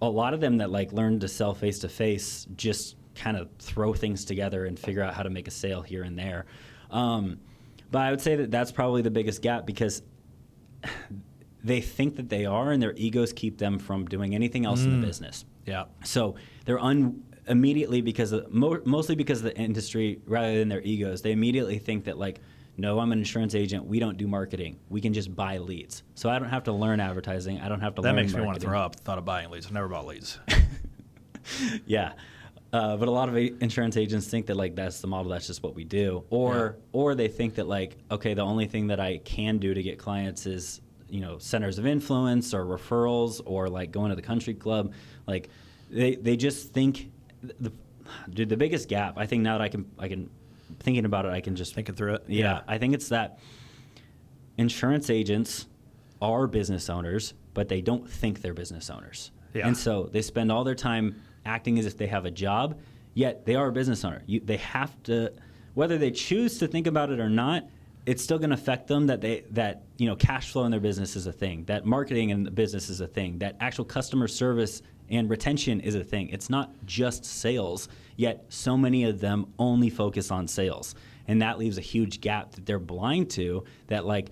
lot of them that like learn to sell face to face just kind of throw things together and figure out how to make a sale here and there. But I would say that that's probably the biggest gap, because they think that they are, and their egos keep them from doing anything else in the business. Yeah. So they're immediately, mostly because of the industry rather than their egos, they immediately think that like, no, I'm an insurance agent. We don't do marketing. We can just buy leads. So I don't have to learn advertising. I don't have to learn marketing. That makes me want to throw up the thought of buying leads. I've never bought leads. Yeah. But a lot of insurance agents think that like that's the model, that's just what we do. Or they think that like, okay, the only thing that I can do to get clients is, centers of influence or referrals or like going to the country club. Like they just think the biggest gap, I think now that I can thinking about it, I can just thinking through it. Yeah. I think it's that insurance agents are business owners, but they don't think they're business owners. Yeah. And so they spend all their time acting as if they have a job, yet they are a business owner. They have to, whether they choose to think about it or not, it's still going to affect them that cash flow in their business is a thing, that marketing in the business is a thing, that actual customer service and retention is a thing. It's not just sales, yet so many of them only focus on sales. And that leaves a huge gap that they're blind to, that like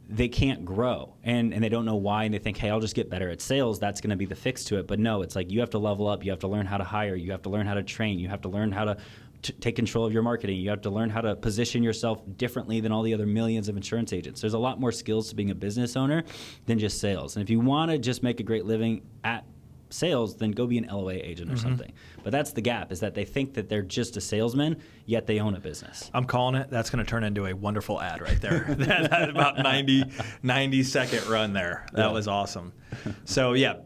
they can't grow and they don't know why, and they think, hey, I'll just get better at sales. That's going to be the fix to it. But no, it's like you have to level up. You have to learn how to hire. You have to learn how to train. You have to learn how to take control of your marketing. You have to learn how to position yourself differently than all the other millions of insurance agents. There's a lot more skills to being a business owner than just sales. And if you want to just make a great living at sales, then go be an LOA agent or something. But that's the gap, is that they think that they're just a salesman, yet they own a business. I'm calling it. That's going to turn into a wonderful ad right there. that about 90-second run there. That was awesome. So, yeah,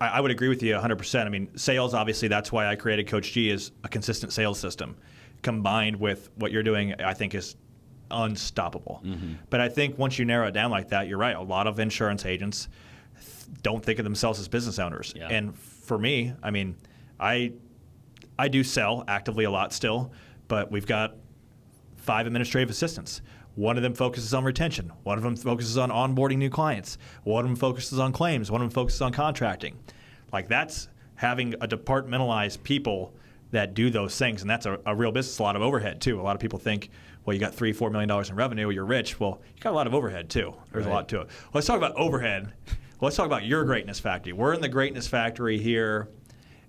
I would agree with you 100%. I mean, sales, obviously, that's why I created Coach G, is a consistent sales system. Combined with what you're doing, I think is unstoppable. But I think once you narrow it down like that, you're right. A lot of insurance agents don't think of themselves as business owners. Yeah. And for me, I mean, I do sell actively a lot still, but we've got 5 administrative assistants. One of them focuses on retention. One of them focuses on onboarding new clients. One of them focuses on claims. One of them focuses on contracting. Like, that's having a departmentalized people that do those things, and that's a real business. A lot of overhead too. A lot of people think, well, you got $3-4 million in revenue, you're rich. Well, you got a lot of overhead too. There's a lot to it. Let's talk about overhead. Let's talk about your greatness factory. We're in the greatness factory here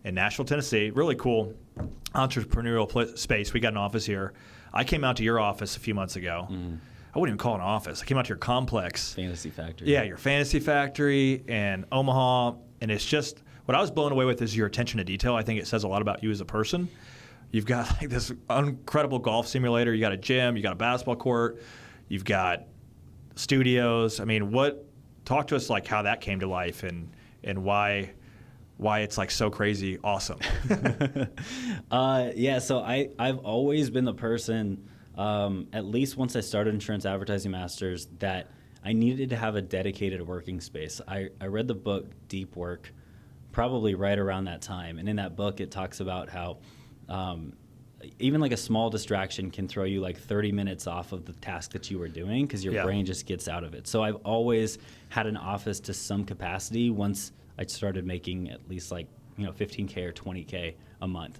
in Nashville, Tennessee. Really cool entrepreneurial space. We got an office here. I came out to your office a few months ago. I wouldn't even call it an office. I came out to your complex. Fantasy factory. Yeah, your fantasy factory in Omaha, and it's just, what I was blown away with is your attention to detail. I think it says a lot about you as a person. You've got like this incredible golf simulator. You got a gym. You got a basketball court. You've got studios. I mean, talk to us like how that came to life and why it's like so crazy awesome. Yeah, so I've always been the person, at least once I started Insurance Advertising Masters, that I needed to have a dedicated working space. I read the book Deep Work probably right around that time. And in that book, it talks about how even like a small distraction can throw you like 30 minutes off of the task that you were doing because your brain just gets out of it. So I've always had an office to some capacity once I started making at least like, $15K or $20K a month.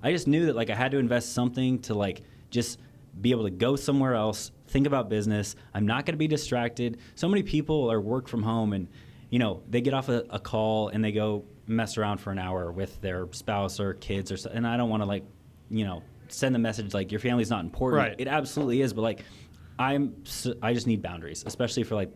I just knew that like I had to invest something to like just be able to go somewhere else, think about business. I'm not going to be distracted. So many people are work from home and they get off a call and they go mess around for an hour with their spouse or kids or so, and I don't want to like, send the message like your family's not important. Right. It absolutely is, but like I just need boundaries, especially for like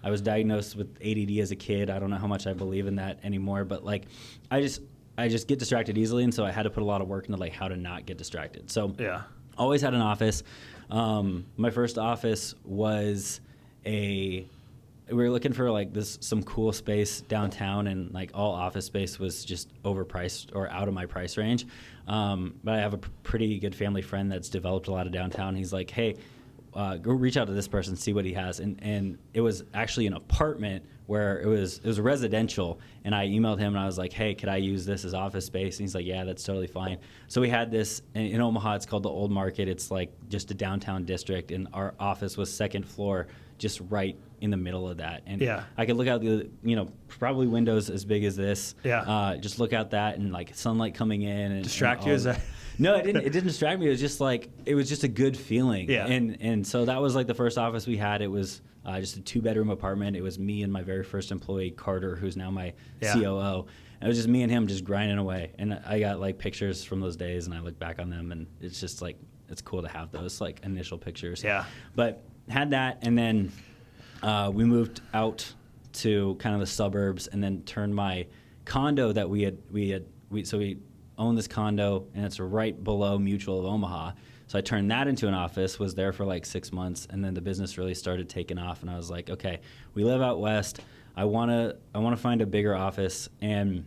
I was diagnosed with ADD as a kid. I don't know how much I believe in that anymore, but like I just get distracted easily, and so I had to put a lot of work into like how to not get distracted. So always had an office. My first office was we were looking for like some cool space downtown, and like all office space was just overpriced or out of my price range. But I have a pretty good family friend that's developed a lot of downtown. He's like, hey, go reach out to this person, see what he has. And it was actually an apartment where it was residential. And I emailed him and I was like, hey, could I use this as office space? And he's like, yeah, that's totally fine. So we had this in Omaha. It's called the Old Market. It's like just a downtown district. And our office was second floor, just right in the middle of that. And I could look out the, probably windows as big as this. Just look out that and like sunlight coming in. And distract you? Is that? No, it didn't distract me. It was just like, it was just a good feeling. And so that was like the first office we had. It was just a 2-bedroom apartment. It was me and my very first employee, Carter, who's now my COO. And it was just me and him just grinding away. And I got like pictures from those days and I look back on them and it's just like, it's cool to have those like initial pictures. But had that, and then we moved out to kind of the suburbs, and then turned my condo that we owned this condo, and it's right below Mutual of Omaha. So I turned that into an office, was there for like 6 months, and then the business really started taking off, and I was like, okay, we live out west. I want to find a bigger office, and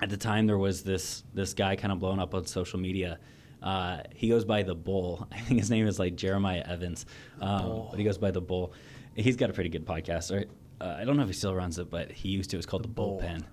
at the time there was this guy kind of blowing up on social media. He goes by The Bull. I think his name is like Jeremiah Evans, but he goes by The Bull. He's got a pretty good podcast. Right? I don't know if he still runs it, but he used to. It's called The Bullpen.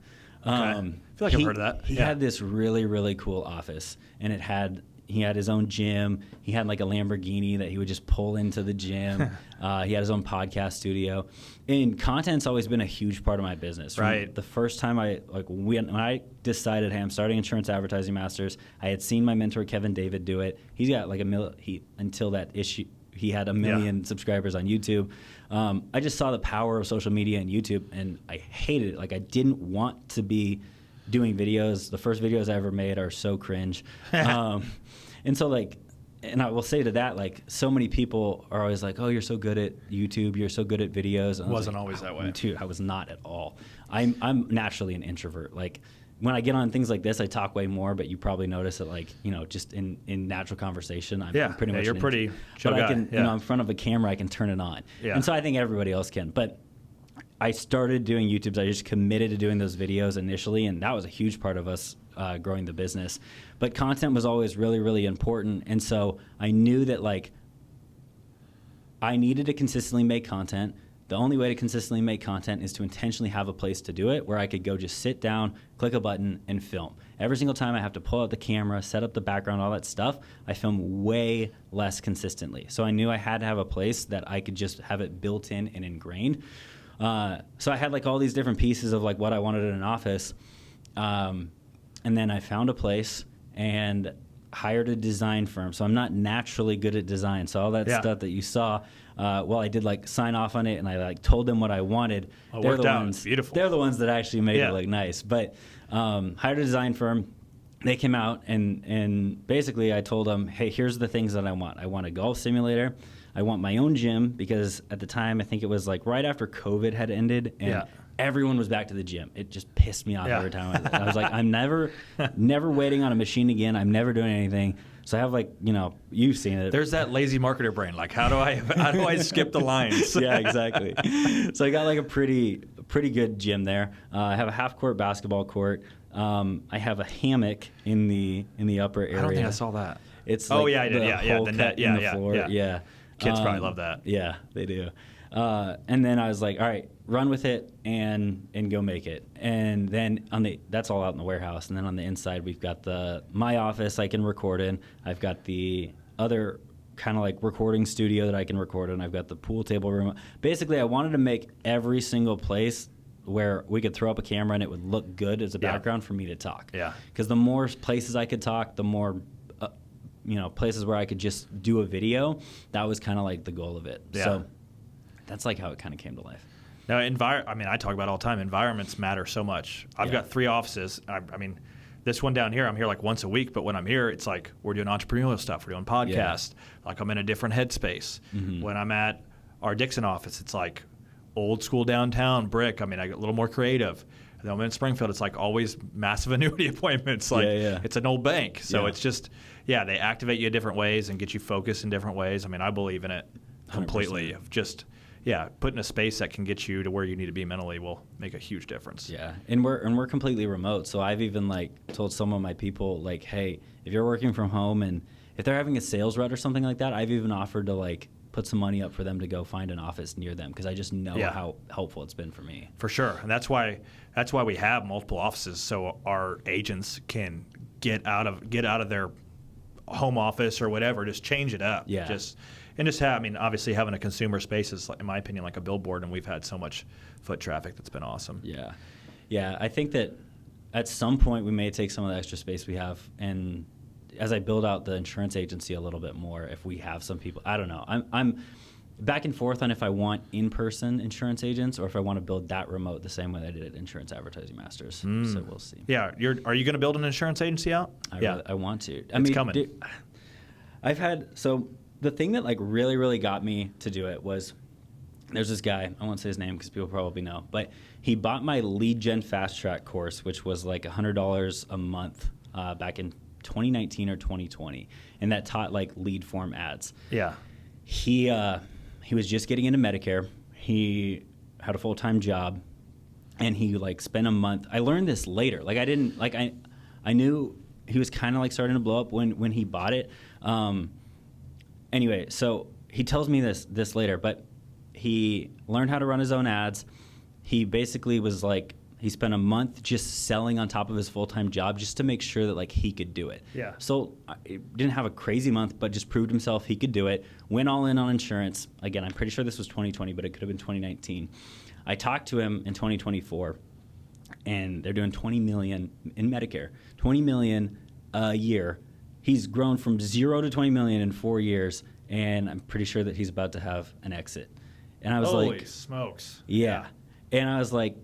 Okay. I feel like I've heard of that. He had this really, really cool office, and he had his own gym. He had like a Lamborghini that he would just pull into the gym. He had his own podcast studio. And content's always been a huge part of my business. Right. The first time when I decided, hey, I'm starting Insurance Advertising Masters, I had seen my mentor Kevin David do it. He's got like until that issue, he had 1 million subscribers on YouTube. I just saw the power of social media and YouTube, and I hated it. Like I didn't want to be doing videos. The first videos I ever made are so cringe. And so like, and I will say to that, like so many people are always like, oh, you're so good at YouTube. You're so good at videos. And wasn't always that way. Me too. I was not at all. I'm naturally an introvert. Like when I get on things like this, I talk way more, but you probably notice that, like, just in natural conversation, I'm pretty much. You're pretty chill guy. I can, in front of a camera, I can turn it on. Yeah. And so I think everybody else can. But I started doing YouTubes. I just committed to doing those videos initially, and that was a huge part of us growing the business. But content was always really, really important. And so I knew that, like, I needed to consistently make content. The only way to consistently make content is to intentionally have a place to do it where I could go just sit down, click a button, and film. Every single time I have to pull out the camera, set up the background, all that stuff, I film way less consistently. So I knew I had to have a place that I could just have it built in and ingrained. So I had, like, all these different pieces of, like, what I wanted in an office. And then I found a place and hired a design firm. So I'm not naturally good at design. So all that stuff that you saw, I did, like, sign off on it, and I, like, told them what I wanted. It worked out. It's beautiful. They're the ones that actually made it look nice. But hired a design firm. They came out, and basically I told them, hey, here's the things that I want. I want a golf simulator. I want my own gym, because at the time, I think it was, like, right after COVID had ended, and everyone was back to the gym. It just pissed me off every time. I was like, I'm never waiting on a machine again. I'm never doing anything. So I have, like, you've seen it. There's that lazy marketer brain. Like, how do I skip the lines? Yeah, exactly. So I got, like, a pretty good gym there. I have a half-court basketball court. I have a hammock in the upper area. I don't think I saw that. It's like I did. The net. In the floor. Yeah. Kids probably love that. Yeah, they do. And then I was like, all right, run with it and go make it. And then that's all out in the warehouse. And then on the inside, we've got my office I can record in. I've got the other kind of like recording studio that I can record in. I've got the pool table room. Basically, I wanted to make every single place where we could throw up a camera and it would look good as a background for me to talk. Yeah. Because the more places I could talk, the more places where I could just do a video, that was kind of like the goal of it. Yeah. So that's like how it kind of came to life. Now, I talk about it all the time. Environments matter so much. I've got 3 offices. I mean, this one down here, I'm here like once a week, but when I'm here, it's like we're doing entrepreneurial stuff. We're doing podcasts. Like, I'm in a different headspace. Mm-hmm. When I'm at our Dixon office, it's like old school downtown brick. I mean, I get a little more creative. And then I'm in Springfield, it's like always massive annuity appointments. Like, it's an old bank. So it's just, they activate you in different ways and get you focused in different ways. I mean, I believe in it completely. 100%. Of just, putting a space that can get you to where you need to be mentally will make a huge difference. Yeah, and we're completely remote. So I've even, like, told some of my people, like, hey, if you're working from home and if they're having a sales rut or something like that, I've even offered to, like, put some money up for them to go find an office near them, because I just know how helpful it's been for me. For sure, and that's why we have multiple offices, so our agents can get out of their home office or whatever, just change it up. Yeah. Just have, I mean, obviously having a consumer space is, in my opinion, like a billboard, and we've had so much foot traffic that's been awesome. Yeah. Yeah, I think that at some point we may take some of the extra space we have, and as I build out the insurance agency a little bit more, if we have some people, I don't know. I'm back and forth on if I want in-person insurance agents or if I want to build that remote the same way I did at Insurance Advertising Masters. So we'll see. Yeah, are you going to build an insurance agency out? I want to. It's coming. Dude, so the thing that, like, really, really got me to do it was, there's this guy, I won't say his name because people probably know, but he bought my lead gen fast track course, which was like $100 a month back in 2019 or 2020, and that taught, like, lead form ads. Yeah. He was just getting into Medicare. He had a full-time job, and he, like, spent a month. I learned this later. Like, I knew he was kind of, like, starting to blow up when he bought it. Anyway, so he tells me this later, but he learned how to run his own ads. He basically was like, he spent a month just selling on top of his full-time job just to make sure that, like, he could do it. Yeah. So it didn't have a crazy month, but just proved himself he could do it. Went all in on insurance. Again, I'm pretty sure this was 2020, but it could have been 2019. I talked to him in 2024, and they're doing $20 million in Medicare. $20 million a year. He's grown from 0 to $20 million in 4 years, and I'm pretty sure that he's about to have an exit. And I was like, holy smokes. Yeah. And I was like,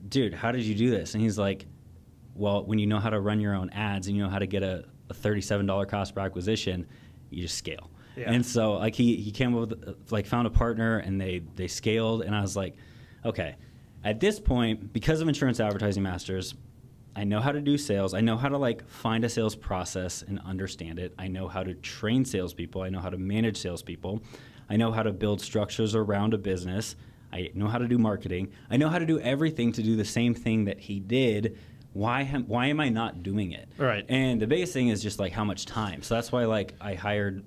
dude, how did you do this? And he's like, well, when you know how to run your own ads and you know how to get a $37 cost per acquisition, you just scale. Yeah. And so, like, he came up with, like, found a partner, and they scaled. And I was like, okay, at this point, because of Insurance Advertising Masters, I know how to do sales. I know how to like find a sales process and understand it. I know how to train salespeople. I know how to manage salespeople. I know how to build structures around a business. I know how to do marketing. I know how to do everything to do the same thing that he did. Why am I not doing it? Right. And the biggest thing is just like how much time. So that's why like I hired,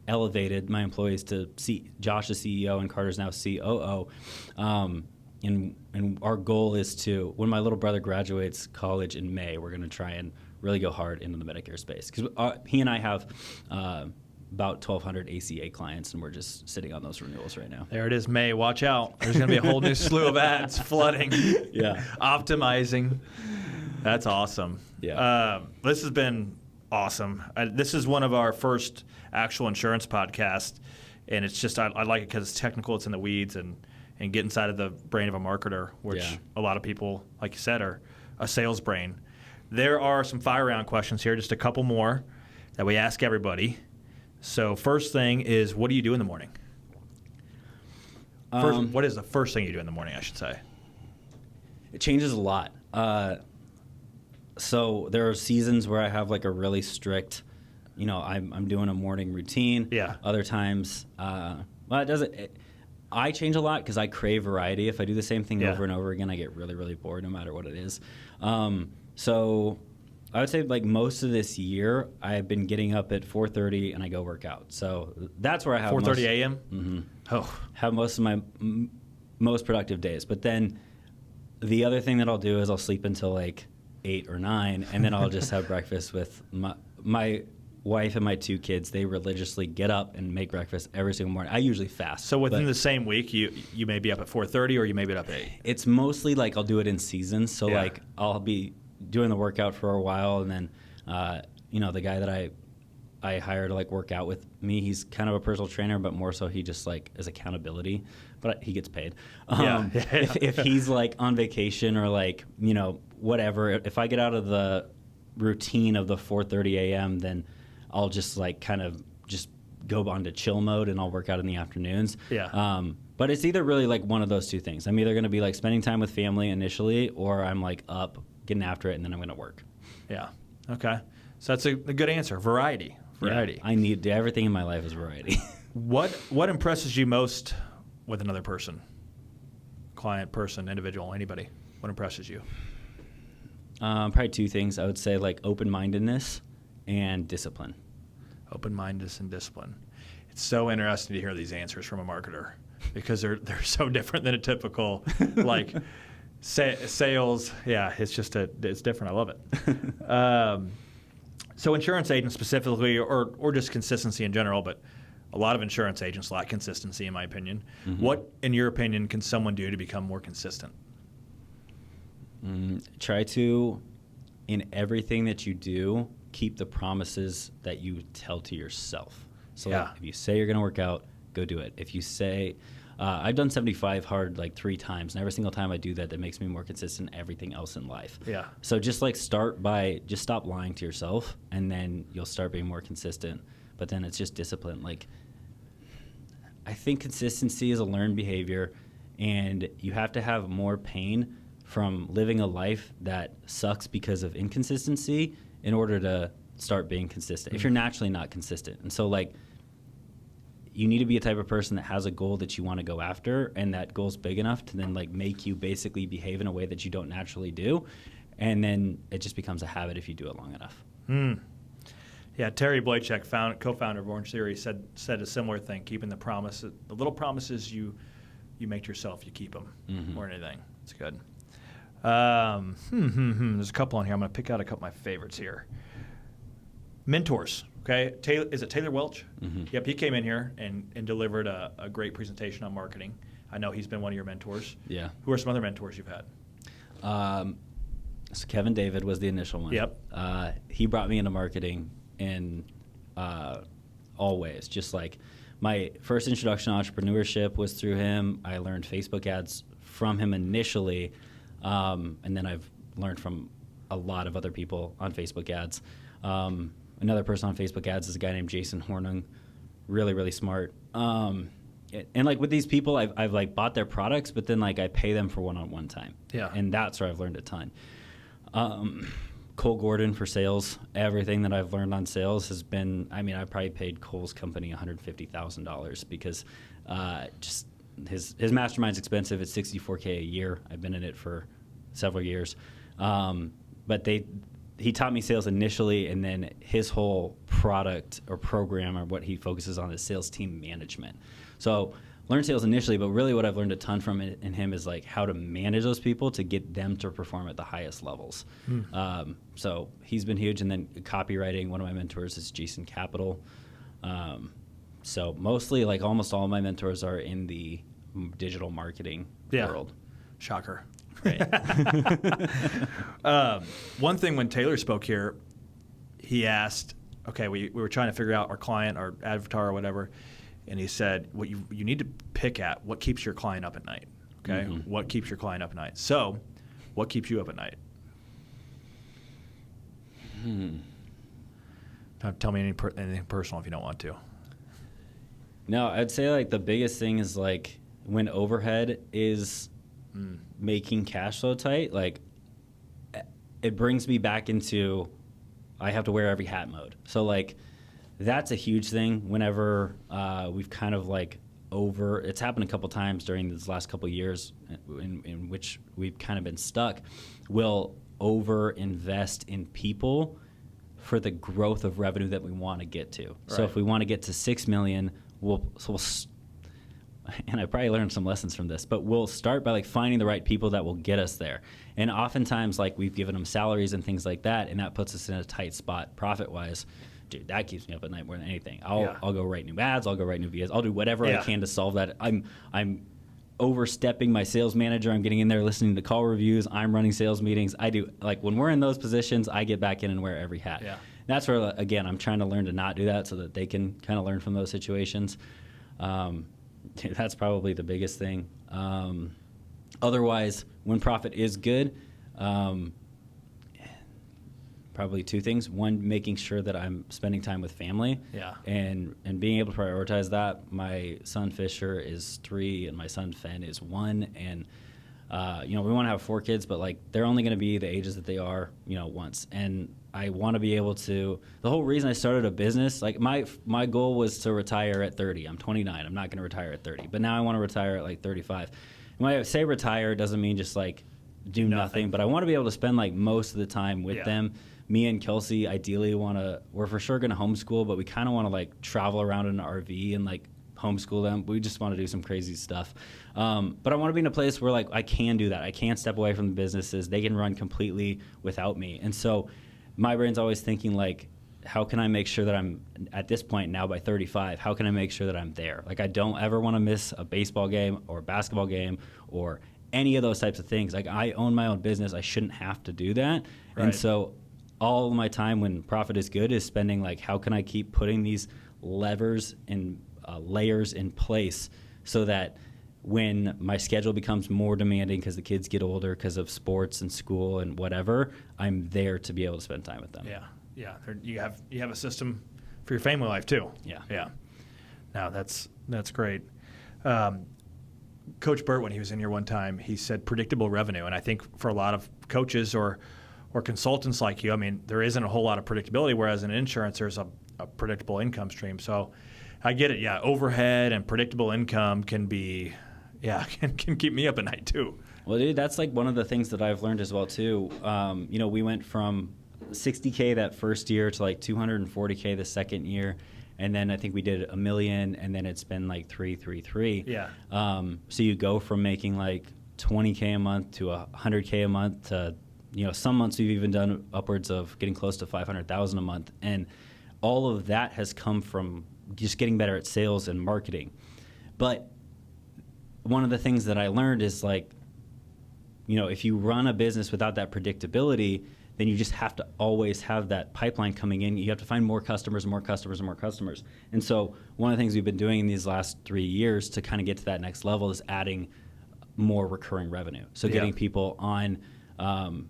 elevated my employees to Josh is CEO and Carter's now COO. And our goal is to, when my little brother graduates college in May, we're going to try and really go hard into the Medicare space. Because he and I have about 1,200 ACA clients, and we're just sitting on those renewals right now. There it is, May. Watch out. There's going to be a whole new slew of ads flooding. Yeah. Optimizing. That's awesome. Yeah. This has been awesome. This is one of our first actual insurance podcasts, and it's just, I like it because it's technical, it's in the weeds, and get inside of the brain of a marketer, which a lot of people, like you said, are a sales brain. There are some fire round questions here, just a couple more that we ask everybody. So first thing is, what do you do in the morning? What is the first thing you do in the morning, I should say? It changes a lot. So there are seasons where I have like a really strict, I'm doing a morning routine. Yeah. Other times, I change a lot because I crave variety. If I do the same thing over and over again, I get really, really bored no matter what it is. So I would say like most of this year, I've been getting up at 4:30 and I go work out. So that's where I have 4:30 a.m.? Mm-hmm. Oh. Have most of my most productive days. But then the other thing that I'll do is I'll sleep until like 8 or 9, and then I'll just have breakfast with my wife and my 2 kids. They religiously get up and make breakfast every single morning. I usually fast. So within the same week, you may be up at 4:30 or you may be up at 8? It's mostly like I'll do it in seasons. So like I'll be doing the workout for a while, and then the guy that I hire to like work out with me, he's kind of a personal trainer, but more so he just like is accountability, but he gets paid. If he's like on vacation or like whatever, if I get out of the routine of the 4:30 a.m., then I'll just like kind of just go on to chill mode, and I'll work out in the afternoons. But it's either really like one of those two things. I'm either going to be like spending time with family initially, or I'm like up getting after it, and then I'm going to work. Yeah. Okay. So that's a good answer. Variety. Yeah, I need everything in my life is variety. What impresses you most with another person? Client, person, individual, anybody? What impresses you? Probably 2 things. I would say like open-mindedness and discipline. Open-mindedness and discipline. It's so interesting to hear these answers from a marketer because they're so different than a typical like sales. Yeah, it's different. I love it. So insurance agents specifically, or just consistency in general, but a lot of insurance agents lack consistency, in my opinion. Mm-hmm. What, in your opinion, can someone do to become more consistent? Try to, in everything that you do, keep the promises that you tell to yourself. So like, if you say you're going to work out, go do it. If you say, I've done 75 hard like 3 times, and every single time I do that, that makes me more consistent in everything else in life. Yeah. So just like start by just stop lying to yourself, and then you'll start being more consistent. But then it's just discipline. Like, I think consistency is a learned behavior, and you have to have more pain from living a life that sucks because of inconsistency in order to start being consistent. If you're naturally not consistent. And so like, you need to be a type of person that has a goal that you want to go after, and that goal's big enough to then like make you basically behave in a way that you don't naturally do, and then it just becomes a habit if you do it long enough. Yeah, Terry Blachek, co-founder of Orange Theory, said a similar thing. Keeping the promises, the little promises you make to yourself, you keep them more than anything. It's good. There's a couple on here. I'm going to pick out a couple of my favorites here. Mentors. Okay, is it Taylor Welch? Mm-hmm. Yep, he came in here and delivered a great presentation on marketing. I know he's been one of your mentors. Yeah. Who are some other mentors you've had? So Kevin David was the initial one. Yep. He brought me into marketing in all ways. Just like my first introduction to entrepreneurship was through him. I learned Facebook ads from him initially, and then I've learned from a lot of other people on Facebook ads. Another person on Facebook ads is a guy named Jason Hornung, really, really smart. and like with these people, I've like bought their products, but then like I pay them for one-on-one time. Yeah. And that's where I've learned a ton. Cole Gordon for sales. Everything that I've learned on sales has been, I probably paid Cole's company $150,000 because just his mastermind's expensive. It's $64K a year. I've been in it for several years. But he taught me sales initially, and then his whole product or program or what he focuses on is sales team management. So learned sales initially, but really what I've learned a ton from in him is like how to manage those people to get them to perform at the highest levels. So he's been huge. And then copywriting, one of my mentors is Jason Capital. So mostly like almost all of my mentors are in the digital marketing world. Shocker. Right. One thing when Taylor spoke here, he asked, okay, we were trying to figure out our client, our avatar or whatever, and he said, what you need to pick at what keeps your client up at night, okay? Mm-hmm. What keeps your client up at night? So what keeps you up at night? Tell me anything personal if you don't want to. No, I'd say like the biggest thing is like when overhead is making cash flow tight, like it brings me back into I have to wear every hat mode. So like that's a huge thing whenever we've kind of like it's happened a couple times during these last couple of years in which we've kind of been stuck. We'll over invest in people for the growth of revenue that we want to get to. Right. So if we want to get to 6 million, we'll and I probably learned some lessons from this, but we'll start by like finding the right people that will get us there. And oftentimes like we've given them salaries and things like that, and that puts us in a tight spot profit-wise. Dude, that keeps me up at night more than anything. I'll go write new ads, I'll go write new videos, I'll do whatever I can to solve that. I'm overstepping my sales manager. I'm getting in there listening to call reviews. I'm running sales meetings. I do like when we're in those positions, I get back in and wear every hat. Yeah. That's where again I'm trying to learn to not do that so that they can kind of learn from those situations. That's probably the biggest thing. Otherwise, when profit is good, probably two things. One, making sure that I'm spending time with family. Yeah. And being able to prioritize that. My son Fisher is 3 and my son Fenn is 1. And, we want to have 4 kids, but like they're only going to be the ages that they are, once. And I want to be able to, the whole reason I started a business, like my goal was to retire at 30. I'm 29. I'm not going to retire at 30. But now I want to retire at like 35. And when I say retire, it doesn't mean just like do nothing. But I want to be able to spend like most of the time with them. Me and Kelsey ideally we're for sure going to homeschool, but we kind of want to like travel around in an RV and like homeschool them. We just want to do some crazy stuff. But I want to be in a place where like I can do that. I can step away from the businesses. They can run completely without me. And so my brain's always thinking like, how can I make sure that I'm at this point now by 35, how can I make sure that I'm there? Like I don't ever want to miss a baseball game or a basketball game or any of those types of things. Like I own my own business. I shouldn't have to do that. Right. And so all of my time when profit is good is spending like, how can I keep putting these levers and layers in place so that when my schedule becomes more demanding because the kids get older because of sports and school and whatever, I'm there to be able to spend time with them. Yeah. You have a system for your family life too. Yeah. No, that's great. Coach Burt, when he was in here one time, he said predictable revenue, and I think for a lot of coaches or consultants like you, I mean, there isn't a whole lot of predictability, whereas in insurance there's a predictable income stream. So I get it. Yeah, overhead and predictable income can keep me up at night too. Well, dude, that's like one of the things that I've learned as well too. We went from $60K that first year to like $240K the second year, and then I think we did $1 million, and then it's been like 333. Yeah. So you go from making like $20K a month to $100K a month to some months we've even done upwards of getting close to $500,000 a month, and all of that has come from just getting better at sales and marketing. But one of the things that I learned is like, if you run a business without that predictability, then you just have to always have that pipeline coming in. You have to find more customers and more customers and more customers. And so one of the things we've been doing in these last 3 years to kind of get to that next level is adding more recurring revenue. So getting people on And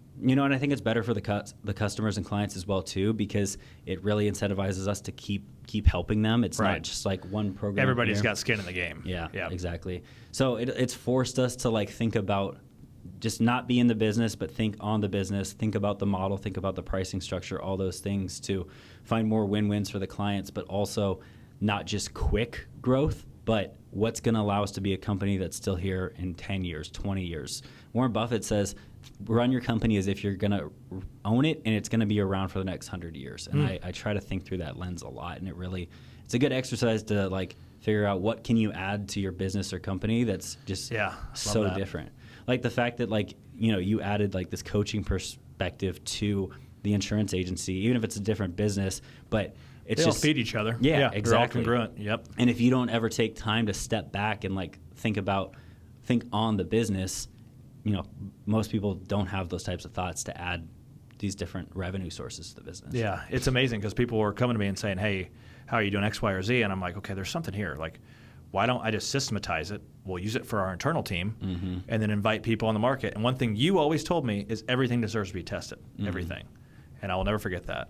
I think it's better for the customers and clients as well too, because it really incentivizes us to keep helping them. It's not just like one program. Everybody's got skin in the game. Yeah, exactly. So it's forced us to like think about just not be in the business, but think on the business, think about the model, think about the pricing structure, all those things to find more win-wins for the clients, but also not just quick growth, but what's going to allow us to be a company that's still here in 10 years, 20 years. Warren Buffett says, run your company as if you're going to own it and it's going to be around for the next 100 years. And I try to think through that lens a lot. And it's a good exercise to like figure out what can you add to your business or company that's just so different. Like the fact that like, you added like this coaching perspective to the insurance agency, even if it's a different business, but it's they all just feed each other. Yeah, exactly. They're all congruent. Yep. And if you don't ever take time to step back and like think on the business, most people don't have those types of thoughts to add these different revenue sources to the business. Yeah, it's amazing because people were coming to me and saying, hey, how are you doing X, Y, or Z? And I'm like, okay, there's something here. Like, why don't I just systematize it? We'll use it for our internal team and then invite people on the market. And one thing you always told me is everything deserves to be tested, everything. And I will never forget that.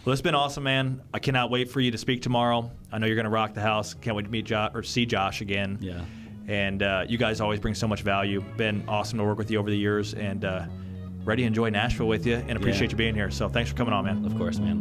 Well, it's been awesome, man. I cannot wait for you to speak tomorrow. I know you're going to rock the house. Can't wait to meet see Josh again. Yeah. And you guys always bring so much value. Been awesome to work with you over the years, and ready to enjoy Nashville with you and appreciate you being here. So thanks for coming on, man. Of course, man.